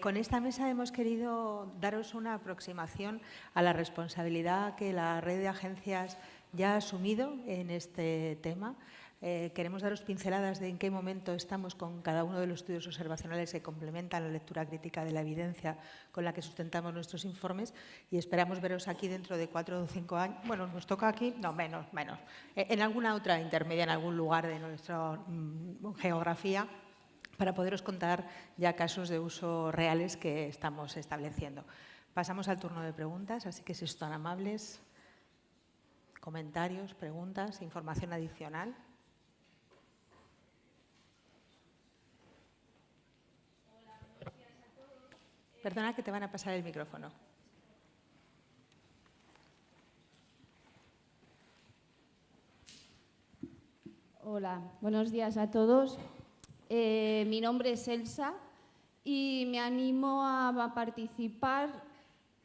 Con esta mesa hemos querido daros una aproximación a la responsabilidad que la red de agencias ya ha asumido en este tema. Queremos daros pinceladas de en qué momento estamos con cada uno de los estudios observacionales que complementan la lectura crítica de la evidencia con la que sustentamos nuestros informes, y esperamos veros aquí dentro de 4 o 5 años. Bueno, nos toca aquí, no, menos. En alguna otra intermedia, en algún lugar de nuestra geografía, para poderos contar ya casos de uso reales que estamos estableciendo. Pasamos al turno de preguntas, así que si son tan amables, comentarios, preguntas, información adicional. Perdona, que te van a pasar el micrófono. Hola, buenos días a todos. Mi nombre es Elsa y me animo a participar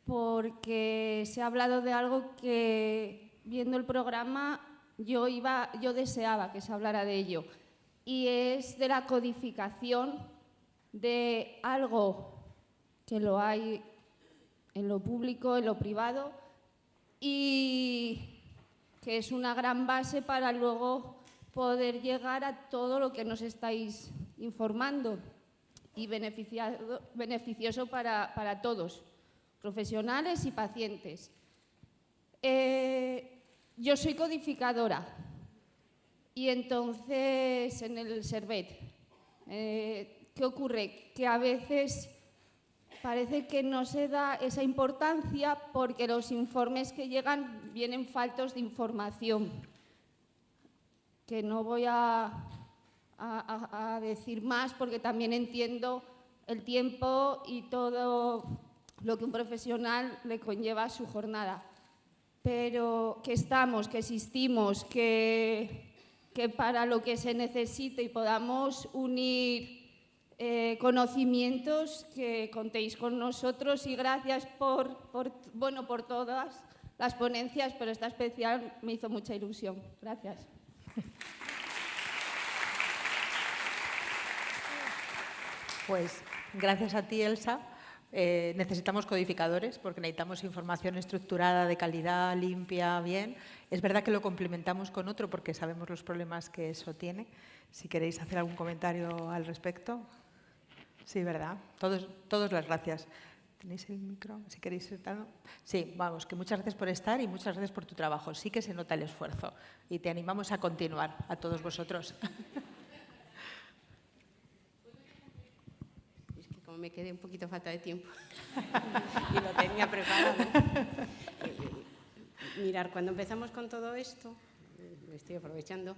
porque se ha hablado de algo que, viendo el programa, yo deseaba que se hablara de ello, y es de la codificación de algo que lo hay en lo público, en lo privado, y que es una gran base para luego poder llegar a todo lo que nos estáis informando, y beneficioso para todos, profesionales y pacientes. Yo soy codificadora y entonces en el Servet, ¿qué ocurre? Que a veces parece que no se da esa importancia porque los informes que llegan vienen faltos de información, que no voy a decir más porque también entiendo el tiempo y todo lo que un profesional le conlleva a su jornada. Pero que estamos, que existimos, que para lo que se necesite y podamos unir conocimientos, que contéis con nosotros, y gracias por todas las ponencias, pero esta especial me hizo mucha ilusión. Gracias. Pues gracias a ti, Elsa. Necesitamos codificadores porque necesitamos información estructurada, de calidad, limpia, bien. Es verdad que lo complementamos con otro porque sabemos los problemas que eso tiene. Si queréis hacer algún comentario al respecto. Sí, ¿verdad? Todos las gracias. ¿Tenéis el micro? Si queréis sentarlo. Sí, vamos, que muchas gracias por estar y muchas gracias por tu trabajo. Sí que se nota el esfuerzo y te animamos a continuar, a todos vosotros. Como me quedé un poquito falta de tiempo y lo tenía preparado. Mirar, cuando empezamos con todo esto, estoy aprovechando,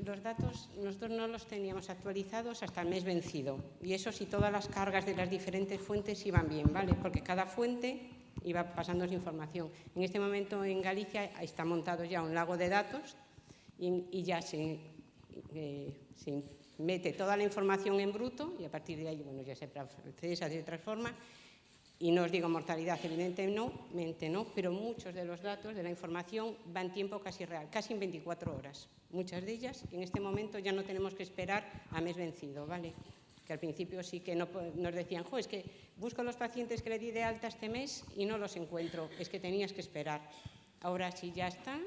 los datos nosotros no los teníamos actualizados hasta el mes vencido, y eso si todas las cargas de las diferentes fuentes iban bien, ¿vale? Porque cada fuente iba pasándose información. En este momento en Galicia está montado ya un lago de datos y ya se mete toda la información en bruto y a partir de ahí ya se procesa, se transforma. Y no os digo mortalidad, evidentemente no, pero muchos de los datos de la información van en tiempo casi real, casi en 24 horas. Muchas de ellas, en este momento ya no tenemos que esperar a mes vencido, ¿vale? Que al principio sí que nos decían, es que busco los pacientes que le di de alta este mes y no los encuentro, es que tenías que esperar. Ahora sí ya están,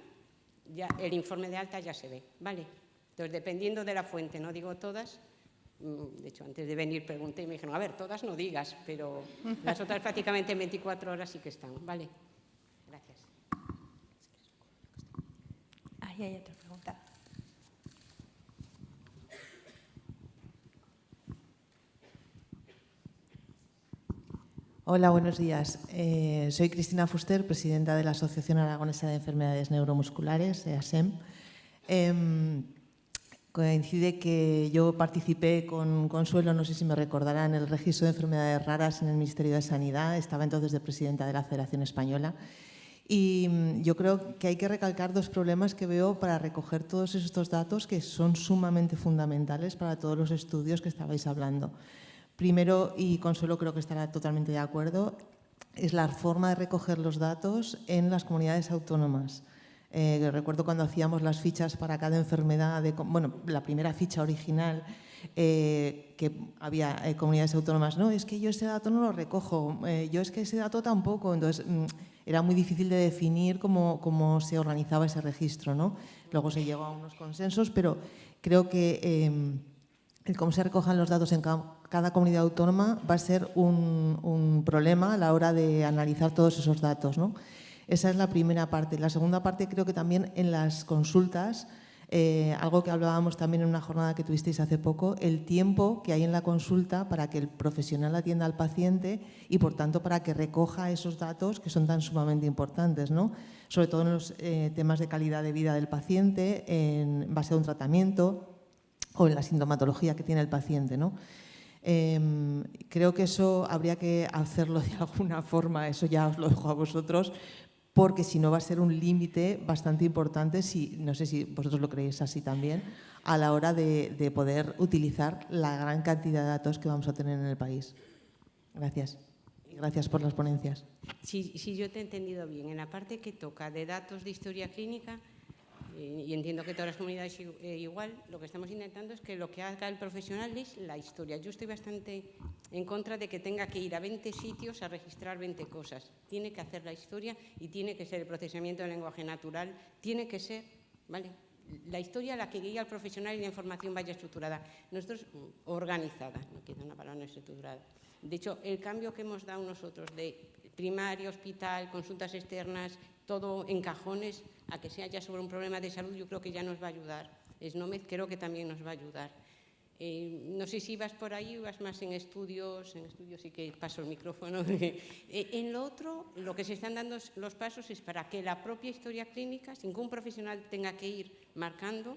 ya el informe de alta ya se ve, ¿vale? Entonces, dependiendo de la fuente, no digo todas, de hecho, antes de venir pregunté y me dijeron, a ver, todas no digas, pero las otras prácticamente en 24 horas sí que están, ¿vale? Gracias. Ahí hay otra pregunta. Hola, buenos días. Soy Cristina Fuster, presidenta de la Asociación Aragonesa de Enfermedades Neuromusculares, de ASEM. Coincide que yo participé con Consuelo, no sé si me recordarán, en el registro de enfermedades raras en el Ministerio de Sanidad. Estaba entonces de presidenta de la Federación Española. Y yo creo que hay que recalcar dos problemas que veo para recoger todos estos datos que son sumamente fundamentales para todos los estudios que estabais hablando. Primero, y Consuelo creo que estará totalmente de acuerdo, es la forma de recoger los datos en las comunidades autónomas. Recuerdo cuando hacíamos las fichas para cada enfermedad, la primera ficha original, que había comunidades autónomas, no, es que yo ese dato no lo recojo, yo es que ese dato tampoco, entonces era muy difícil de definir cómo se organizaba ese registro, ¿no? Luego se llegó a unos consensos, pero creo que el cómo se recojan los datos en cada comunidad autónoma va a ser un problema a la hora de analizar todos esos datos, ¿no? Esa es la primera parte. La segunda parte creo que también en las consultas, algo que hablábamos también en una jornada que tuvisteis hace poco, el tiempo que hay en la consulta para que el profesional atienda al paciente y, por tanto, para que recoja esos datos que son tan sumamente importantes, ¿no? Sobre todo en los temas de calidad de vida del paciente, en base a un tratamiento o en la sintomatología que tiene el paciente, ¿no? Creo que eso habría que hacerlo de alguna forma, eso ya os lo dejo a vosotros, porque si no va a ser un límite bastante importante, no sé si vosotros lo creéis así también, a la hora de poder utilizar la gran cantidad de datos que vamos a tener en el país. Gracias. Gracias por las ponencias. Si yo te he entendido bien, en la parte que toca de datos de historia clínica, y entiendo que todas las comunidades igual, lo que estamos intentando es que lo que haga el profesional es la historia. Yo estoy bastante en contra de que tenga que ir a 20 sitios a registrar 20 cosas. Tiene que hacer la historia y tiene que ser el procesamiento del lenguaje natural, tiene que ser, ¿vale?, la historia a la que guía al profesional y la información vaya estructurada. Nosotros, organizada, no quiero una palabra no estructurada. De hecho, el cambio que hemos dado nosotros de primaria, hospital, consultas externas, todo en cajones, a que sea ya sobre un problema de salud, yo creo que ya nos va a ayudar. SNOMED creo que también nos va a ayudar. No sé si vas por ahí o vas más en estudios sí que paso el micrófono. En lo otro, lo que se están dando los pasos es para que la propia historia clínica, sin que un profesional tenga que ir marcando,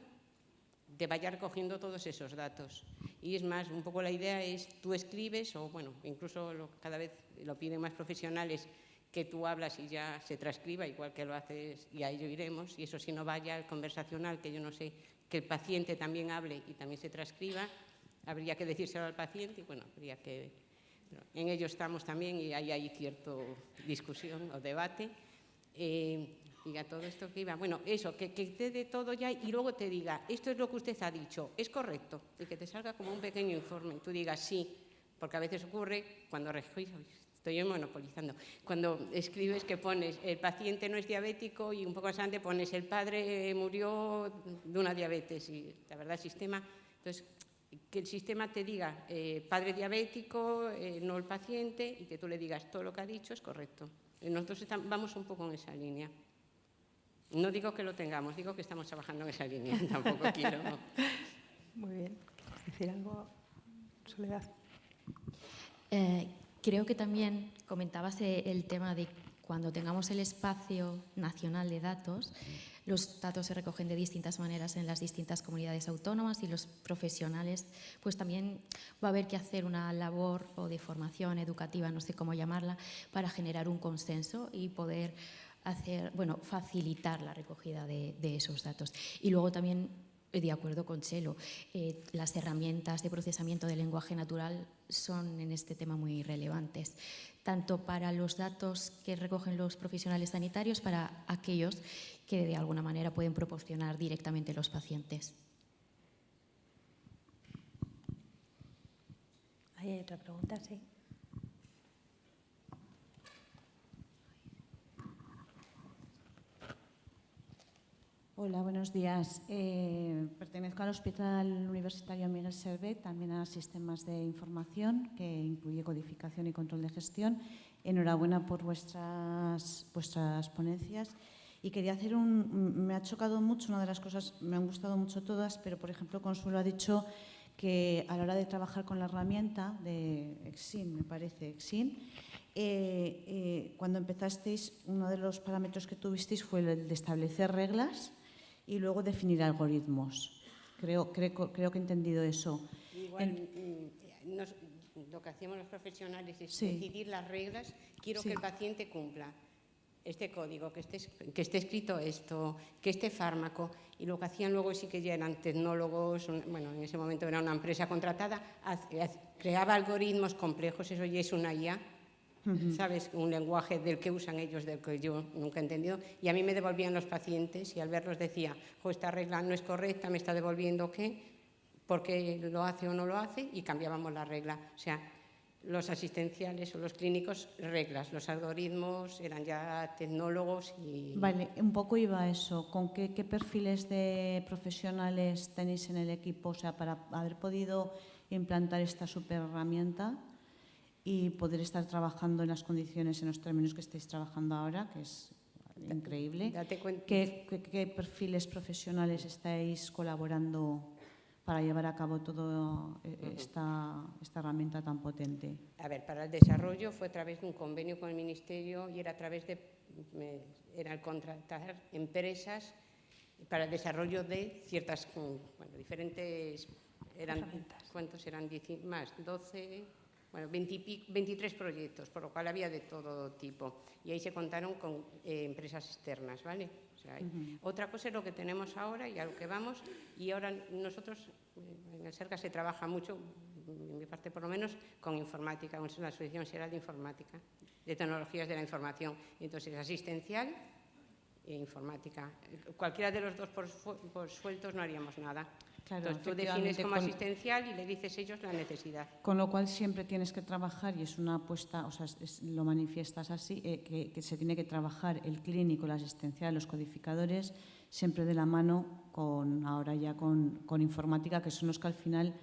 te vaya recogiendo todos esos datos. Y es más, un poco la idea es, tú escribes, o bueno, incluso cada vez lo piden más profesionales, que tú hablas y ya se transcriba, igual que lo haces, y a ello iremos, y eso si no vaya al conversacional, que yo no sé, que el paciente también hable y también se transcriba, habría que decírselo al paciente, y bueno, habría que... En ello estamos también y ahí hay cierta discusión o debate. Y a todo esto que iba, bueno, eso, que te dé todo ya y luego te diga, esto es lo que usted ha dicho, ¿es correcto? Y que te salga como un pequeño informe y tú digas sí, porque a veces ocurre cuando estoy monopolizando, cuando escribes que pones el paciente no es diabético y un poco más adelante pones el padre murió de una diabetes y la verdad el sistema, entonces que el sistema te diga padre diabético, no el paciente y que tú le digas todo lo que ha dicho es correcto. Nosotros vamos un poco en esa línea. No digo que lo tengamos, digo que estamos trabajando en esa línea, tampoco quiero. Muy bien. ¿Quieres decir algo, Soledad? Creo que también comentabas el tema de cuando tengamos el espacio nacional de datos, los datos se recogen de distintas maneras en las distintas comunidades autónomas y los profesionales, pues también va a haber que hacer una labor o de formación educativa, no sé cómo llamarla, para generar un consenso y poder facilitar la recogida de esos datos. Y luego también, de acuerdo con Chelo, las herramientas de procesamiento del lenguaje natural son en este tema muy relevantes, tanto para los datos que recogen los profesionales sanitarios, para aquellos que de alguna manera pueden proporcionar directamente los pacientes. ¿Hay otra pregunta? Sí. Hola, buenos días. Pertenezco al Hospital Universitario Miguel Servet, también a sistemas de información, que incluye codificación y control de gestión. Enhorabuena por vuestras ponencias. Y quería hacer me ha chocado mucho, una de las cosas, me han gustado mucho todas, pero por ejemplo Consuelo ha dicho que a la hora de trabajar con la herramienta de Exin, me parece, Exin, cuando empezasteis, uno de los parámetros que tuvisteis fue el de establecer reglas y luego definir algoritmos. Creo que he entendido eso. Igual, lo que hacemos los profesionales es decidir las reglas. Quiero que el paciente cumpla este código, que esté escrito esto, que este fármaco. Y lo que hacían luego sí que ya eran tecnólogos, bueno, en ese momento era una empresa contratada, creaba algoritmos complejos, eso ya es una IA. ¿Sabes? Un lenguaje del que usan ellos, del que yo nunca he entendido. Y a mí me devolvían los pacientes y al verlos decía, esta regla no es correcta, me está devolviendo qué, porque lo hace o no lo hace, y cambiábamos la regla. O sea, los asistenciales o los clínicos, reglas. Los algoritmos eran ya tecnólogos y... Vale, un poco iba a eso. ¿Con qué perfiles de profesionales tenéis en el equipo? O sea, para haber podido implantar esta super herramienta y poder estar trabajando en las condiciones, en los términos que estáis trabajando ahora, que es increíble. Date cuenta. ¿Qué perfiles profesionales estáis colaborando para llevar a cabo toda esta herramienta tan potente? A ver, para el desarrollo fue a través de un convenio con el Ministerio y era a través de el contratar empresas para el desarrollo de ciertas, diferentes... ¿Cuántos eran? 10 más, 12... bueno, 23 proyectos, por lo cual había de todo tipo. Y ahí se contaron con empresas externas, ¿vale? O sea, otra cosa es lo que tenemos ahora y a lo que vamos. Y ahora nosotros, en el SERCA se trabaja mucho, en mi parte por lo menos, con informática, con la Asociación Xeral de Informática, de Tecnologías de la Información. Entonces, asistencial e informática. Cualquiera de los dos por sueltos no haríamos nada. Claro, entonces, tú defines como asistencial y le dices ellos la necesidad. Con lo cual siempre tienes que trabajar, y es una apuesta, o sea, lo manifiestas así, que se tiene que trabajar el clínico, el asistencial, los codificadores, siempre de la mano ahora ya con informática, que son los que al final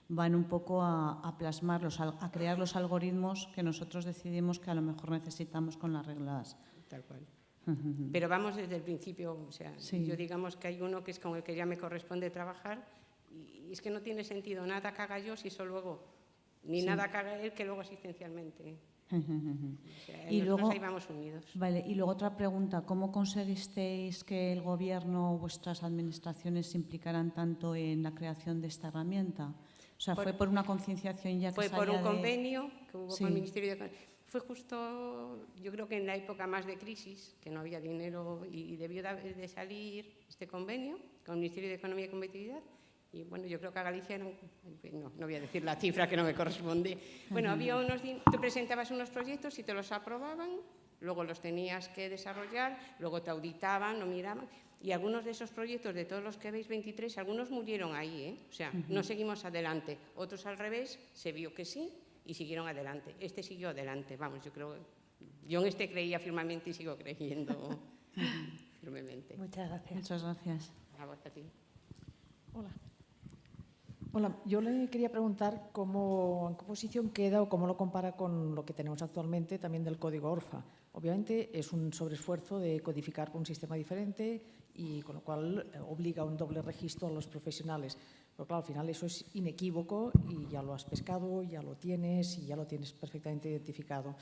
van un poco a plasmar, a crear los algoritmos que nosotros decidimos que a lo mejor necesitamos con las reglas. Tal cual. Pero vamos desde el principio, o sea, sí. Yo digamos que hay uno que es con el que ya me corresponde trabajar y es que no tiene sentido nada que haga yo si eso luego, ni nada que haga él que luego asistencialmente. O sea, y luego ahí vamos unidos. Vale, y luego otra pregunta, ¿cómo conseguisteis que el Gobierno o vuestras administraciones se implicaran tanto en la creación de esta herramienta? O sea, ¿fue por una concienciación ya que fue salía por un convenio que hubo sí. con el Ministerio de Economía. Fue justo, yo creo que en la época más de crisis, que no había dinero y debió de salir este convenio con el Ministerio de Economía y Competitividad. Y bueno, yo creo que a Galicia, no voy a decir la cifra que no me corresponde. Bueno, había tú presentabas unos proyectos y te los aprobaban, luego los tenías que desarrollar, luego te auditaban, lo miraban. Y algunos de esos proyectos, de todos los que veis, 23, algunos murieron ahí, ¿eh? O sea, no seguimos adelante. Otros al revés, se vio que sí y siguieron adelante. Este siguió adelante, vamos, yo en este creía firmemente y sigo creyendo firmemente. Muchas gracias. Muchas gracias. A vos, a ti. Hola, yo le quería preguntar en qué posición queda o cómo lo compara con lo que tenemos actualmente también del código ORFA. Obviamente es un sobreesfuerzo de codificar con un sistema diferente y con lo cual obliga a un doble registro a los profesionales. Pero claro, al final eso es inequívoco y ya lo has pescado, ya lo tienes y ya lo tienes perfectamente identificado.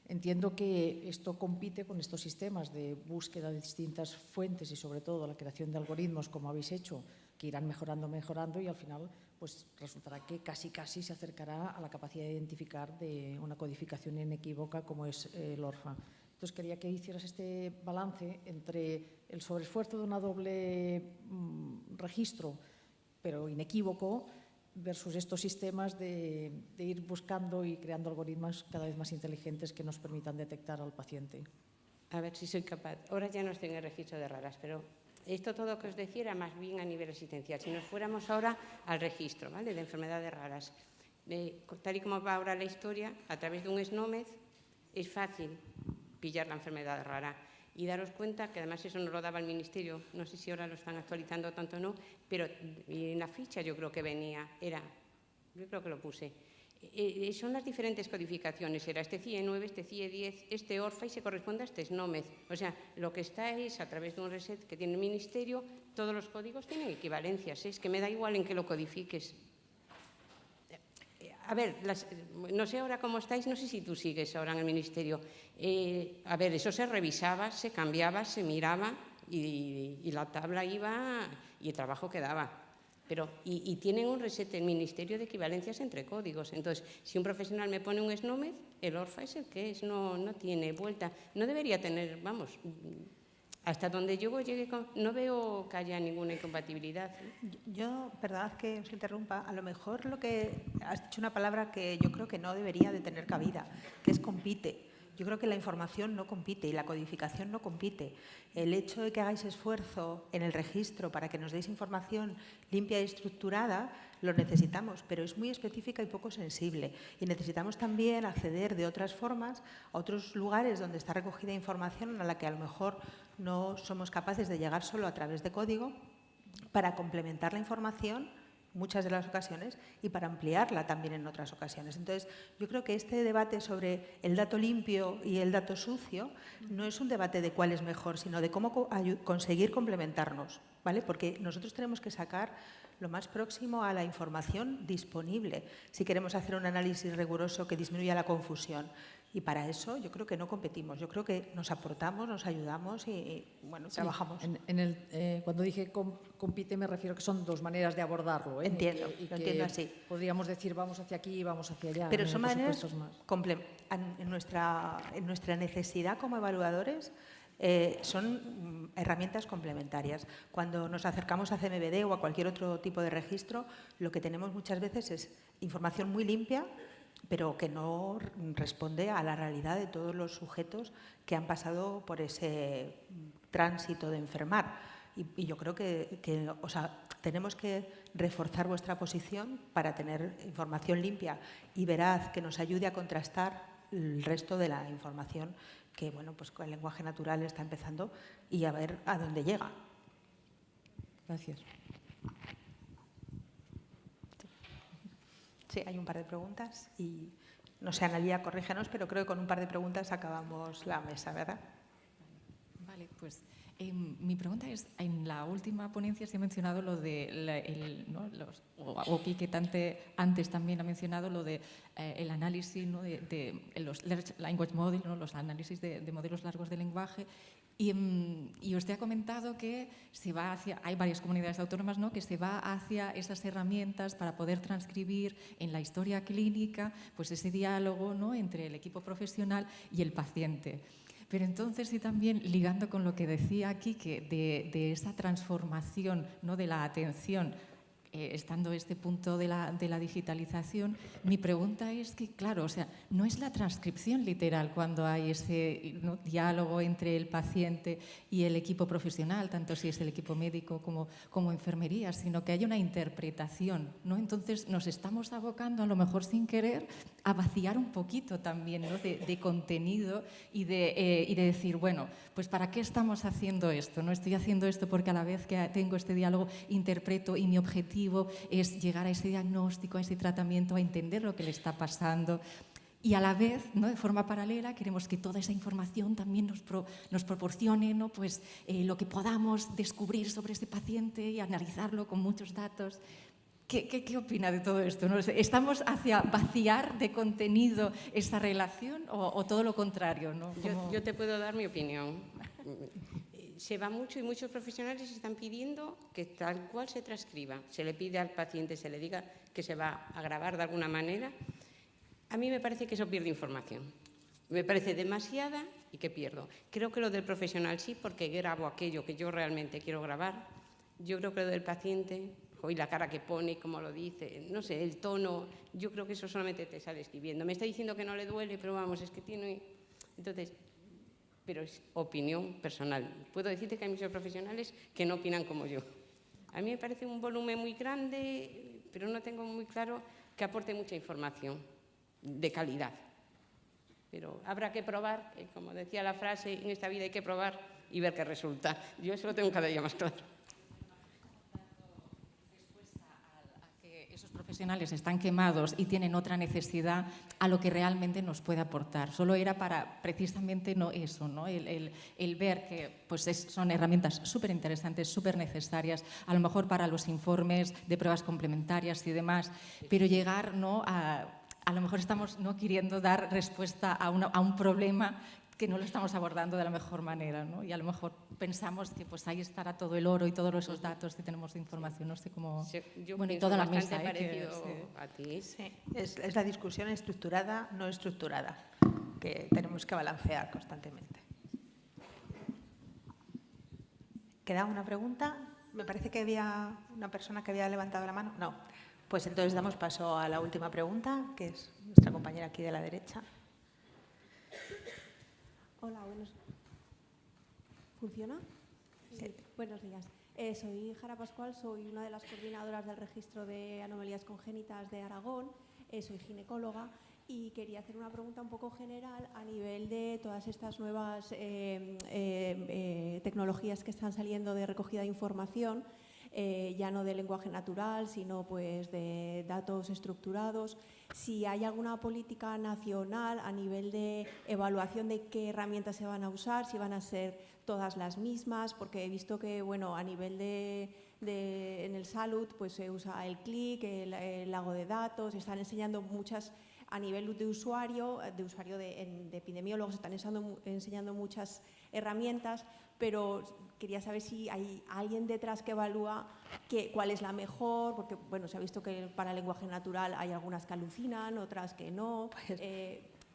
Entiendo que esto compite con estos sistemas de búsqueda de distintas fuentes y sobre todo la creación de algoritmos como habéis hecho, que irán mejorando y al final pues resultará que casi se acercará a la capacidad de identificar de una codificación inequívoca como es el ORFA. Entonces quería que hicieras este balance entre el sobreesfuerzo de una doble registro, pero inequívoco, versus estos sistemas de ir buscando y creando algoritmos cada vez más inteligentes que nos permitan detectar al paciente. A ver si soy capaz. Ahora ya no estoy en el registro de raras, pero esto todo lo que os decía era más bien a nivel asistencial. Si nos fuéramos ahora al registro, ¿vale?, de enfermedades raras, tal y como va ahora la historia, a través de un SNOMED es fácil pillar la enfermedad rara. Y daros cuenta que además eso nos lo daba el Ministerio, no sé si ahora lo están actualizando tanto o no, pero en la ficha yo creo que venía, yo creo que lo puse, son las diferentes codificaciones, era este CIE 9, este CIE 10, este ORFA y se corresponde a este SNOMED. O sea, lo que está es, a través de un reset que tiene el Ministerio, todos los códigos tienen equivalencias, es que me da igual en que lo codifiques. A ver, no sé ahora cómo estáis, no sé si tú sigues ahora en el Ministerio. A ver, eso se revisaba, se cambiaba, se miraba y la tabla iba y el trabajo quedaba. Pero, y tienen un reset el Ministerio de equivalencias entre códigos. Entonces, si un profesional me pone un SNOMED, el ORFA es el que es, no tiene vuelta. No debería tener, vamos, hasta donde yo llegue, no veo que haya ninguna incompatibilidad. Yo, perdonad que os interrumpa, a lo mejor lo que has dicho una palabra que yo creo que no debería de tener cabida, que es compite. Yo creo que la información no compite y la codificación no compite. El hecho de que hagáis esfuerzo en el registro para que nos deis información limpia y estructurada, lo necesitamos, pero es muy específica y poco sensible. Y necesitamos también acceder de otras formas a otros lugares donde está recogida información a la que a lo mejor no somos capaces de llegar solo a través de código para complementar la información muchas de las ocasiones y para ampliarla también en otras ocasiones. Entonces, yo creo que este debate sobre el dato limpio y el dato sucio no es un debate de cuál es mejor, sino de cómo conseguir complementarnos, ¿vale? Porque nosotros tenemos que sacar lo más próximo a la información disponible, si queremos hacer un análisis riguroso que disminuya la confusión. Y para eso yo creo que no competimos, yo creo que nos aportamos, nos ayudamos y bueno, Sí, trabajamos. Cuando dije compite me refiero que son dos maneras de abordarlo. Entiendo, y lo entiendo así. Podríamos decir vamos hacia aquí y vamos hacia allá. Pero ¿no? son Por maneras, supuesto, es más. en nuestra necesidad como evaluadores, son herramientas complementarias. Cuando nos acercamos a CMBD o a cualquier otro tipo de registro, lo que tenemos muchas veces es información muy limpia, pero que no responde a la realidad de todos los sujetos que han pasado por ese tránsito de enfermar. Y yo creo que tenemos que reforzar vuestra posición para tener información limpia y veraz que nos ayude a contrastar el resto de la información que, bueno, pues con el lenguaje natural está empezando y a ver a dónde llega. Gracias. Sí, hay un par de preguntas y, no sé, Analía, corrígenos, pero creo que con un par de preguntas acabamos la mesa, ¿verdad? Vale, pues mi pregunta es, en la última ponencia se ha mencionado lo de, o Quique antes también ha mencionado lo de el análisis, ¿no? de los language models, ¿no? Los análisis de modelos largos de lenguaje. Y usted ha comentado que se va hacia, hay varias comunidades autónomas, ¿no?, que se va hacia esas herramientas para poder transcribir en la historia clínica pues ese diálogo, ¿no?, entre el equipo profesional y el paciente. Pero entonces, y también ligando con lo que decía aquí, que de esa transformación, ¿no?, de la atención, estando este punto de la digitalización, mi pregunta es que, claro, o sea, no es la transcripción literal cuando hay ese, ¿no?, diálogo entre el paciente y el equipo profesional, tanto si es el equipo médico como enfermería, sino que hay una interpretación, ¿no? Entonces nos estamos abocando, a lo mejor sin querer, a vaciar un poquito también, ¿no?, de contenido y de decir, bueno, pues ¿para qué estamos haciendo esto? ¿No? Estoy haciendo esto porque a la vez que tengo este diálogo interpreto y mi objetivo es llegar a ese diagnóstico, a ese tratamiento, a entender lo que le está pasando. Y a la vez, ¿no?, de forma paralela, queremos que toda esa información también nos proporcione, ¿no?, pues, lo que podamos descubrir sobre ese paciente y analizarlo con muchos datos. ¿Qué opina de todo esto? ¿No? ¿Estamos hacia vaciar de contenido esa relación o todo lo contrario, ¿no? Yo te puedo dar mi opinión. Se va mucho y muchos profesionales están pidiendo que tal cual se transcriba. Se le pide al paciente, se le diga que se va a grabar de alguna manera. A mí me parece que eso pierde información. Me parece demasiada y que pierdo. Creo que lo del profesional sí, porque grabo aquello que yo realmente quiero grabar. Yo creo que lo del paciente, y la cara que pone, cómo lo dice, no sé, el tono, yo creo que eso solamente te sale escribiendo. Me está diciendo que no le duele, pero vamos, es que tiene... Entonces, pero es opinión personal. Puedo decirte que hay muchos profesionales que no opinan como yo. A mí me parece un volumen muy grande, pero no tengo muy claro que aporte mucha información de calidad. Pero habrá que probar, como decía la frase, en esta vida hay que probar y ver qué resulta. Yo eso lo tengo cada día más claro. Esos profesionales están quemados y tienen otra necesidad a lo que realmente nos puede aportar. Solo era para precisamente no eso, ¿no? El ver que pues son herramientas súper interesantes, súper necesarias, a lo mejor para los informes de pruebas complementarias y demás, pero llegar, ¿no?, a lo mejor estamos, ¿no?, queriendo dar respuesta a un problema que no lo estamos abordando de la mejor manera, ¿no? Y a lo mejor pensamos que pues ahí estará todo el oro y todos esos datos que tenemos de información, no sé cómo... Bueno, y toda la mesa, parecido a ti. Sí, es la discusión estructurada, no estructurada, que tenemos que balancear constantemente. ¿Queda una pregunta? Me parece que había una persona que había levantado la mano. No. Pues entonces damos paso a la última pregunta, que es nuestra compañera aquí de la derecha. Hola, buenos... ¿Funciona? Sí. Buenos días. Soy Jara Pascual, soy una de las coordinadoras del registro de anomalías congénitas de Aragón, soy ginecóloga y quería hacer una pregunta un poco general a nivel de todas estas nuevas tecnologías que están saliendo de recogida de información, ya no de lenguaje natural, sino pues de datos estructurados. Si hay alguna política nacional a nivel de evaluación de qué herramientas se van a usar, si van a ser todas las mismas, porque he visto que, bueno, a nivel de en el Salud, pues se usa el CLIC, el lago de datos, están enseñando muchas, a nivel de usuario de epidemiólogos, están enseñando muchas herramientas, pero quería saber si hay alguien detrás que evalúa cuál es la mejor, porque bueno, se ha visto que para lenguaje natural hay algunas que alucinan, otras que no.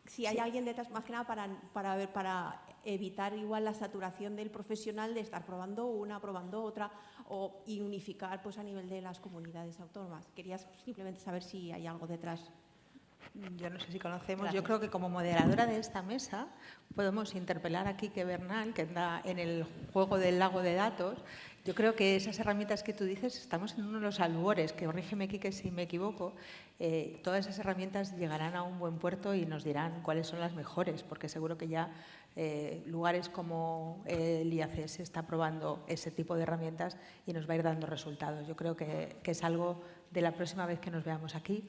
Si hay alguien detrás, más que nada para evitar igual la saturación del profesional de estar probando una, probando otra, y unificar pues, a nivel de las comunidades autónomas. Quería simplemente saber si hay algo detrás. Yo no sé si conocemos, Gracias. yo creo que como moderadora de esta mesa podemos interpelar a Quique Bernal, que anda en el juego del lago de datos. Yo creo que esas herramientas que tú dices, estamos en uno de los albores, que corrígeme Quique si me equivoco, todas esas herramientas llegarán a un buen puerto y nos dirán cuáles son las mejores, porque seguro que ya lugares como el IAC se está probando ese tipo de herramientas y nos va a ir dando resultados. Yo creo que es algo de la próxima vez que nos veamos aquí.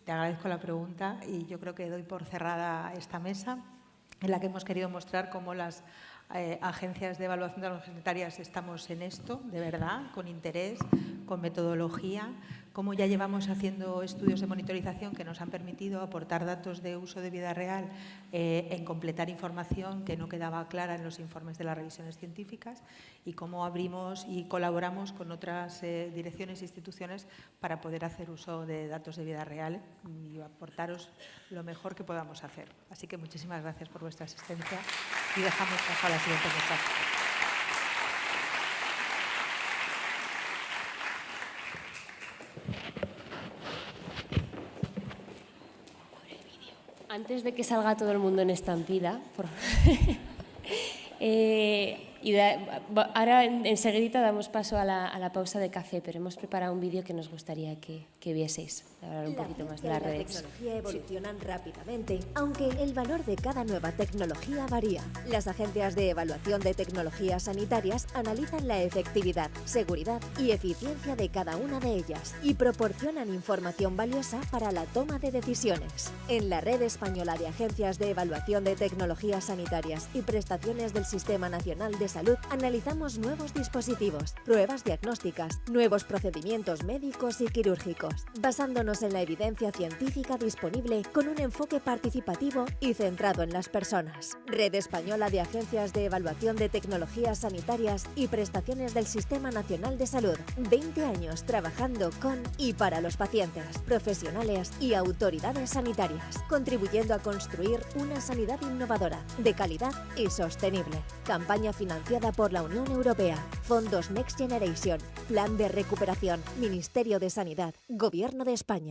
Te agradezco la pregunta y yo creo que doy por cerrada esta mesa en la que hemos querido mostrar cómo las agencias de evaluación de las sanitarias estamos en esto, de verdad, con interés, con metodología, cómo ya llevamos haciendo estudios de monitorización que nos han permitido aportar datos de uso de vida real en completar información que no quedaba clara en los informes de las revisiones científicas y cómo abrimos y colaboramos con otras direcciones e instituciones para poder hacer uso de datos de vida real y aportaros lo mejor que podamos hacer. Así que muchísimas gracias por vuestra asistencia y dejamos paso a la siguiente mesa. Antes de que salga todo el mundo en estampida, ahora enseguida damos paso a la pausa de café, pero hemos preparado un vídeo que nos gustaría que vieseis, para hablar un poquito más de las redes. La tecnología evolucionan rápidamente, aunque el valor de cada nueva tecnología varía. Las agencias de evaluación de tecnologías sanitarias analizan la efectividad, seguridad y eficiencia de cada una de ellas y proporcionan información valiosa para la toma de decisiones. En la Red Española de Agencias de Evaluación de Tecnologías Sanitarias y Prestaciones del Sistema Nacional de Salud, analizamos nuevos dispositivos, pruebas diagnósticas, nuevos procedimientos médicos y quirúrgicos, basándonos en la evidencia científica disponible con un enfoque participativo y centrado en las personas. Red Española de Agencias de Evaluación de Tecnologías Sanitarias y Prestaciones del Sistema Nacional de Salud. 20 años trabajando con y para los pacientes, profesionales y autoridades sanitarias, contribuyendo a construir una sanidad innovadora, de calidad y sostenible. Campaña financiada por la Unión Europea, Fondos Next Generation, Plan de Recuperación, Ministerio de Sanidad, Gobierno de España.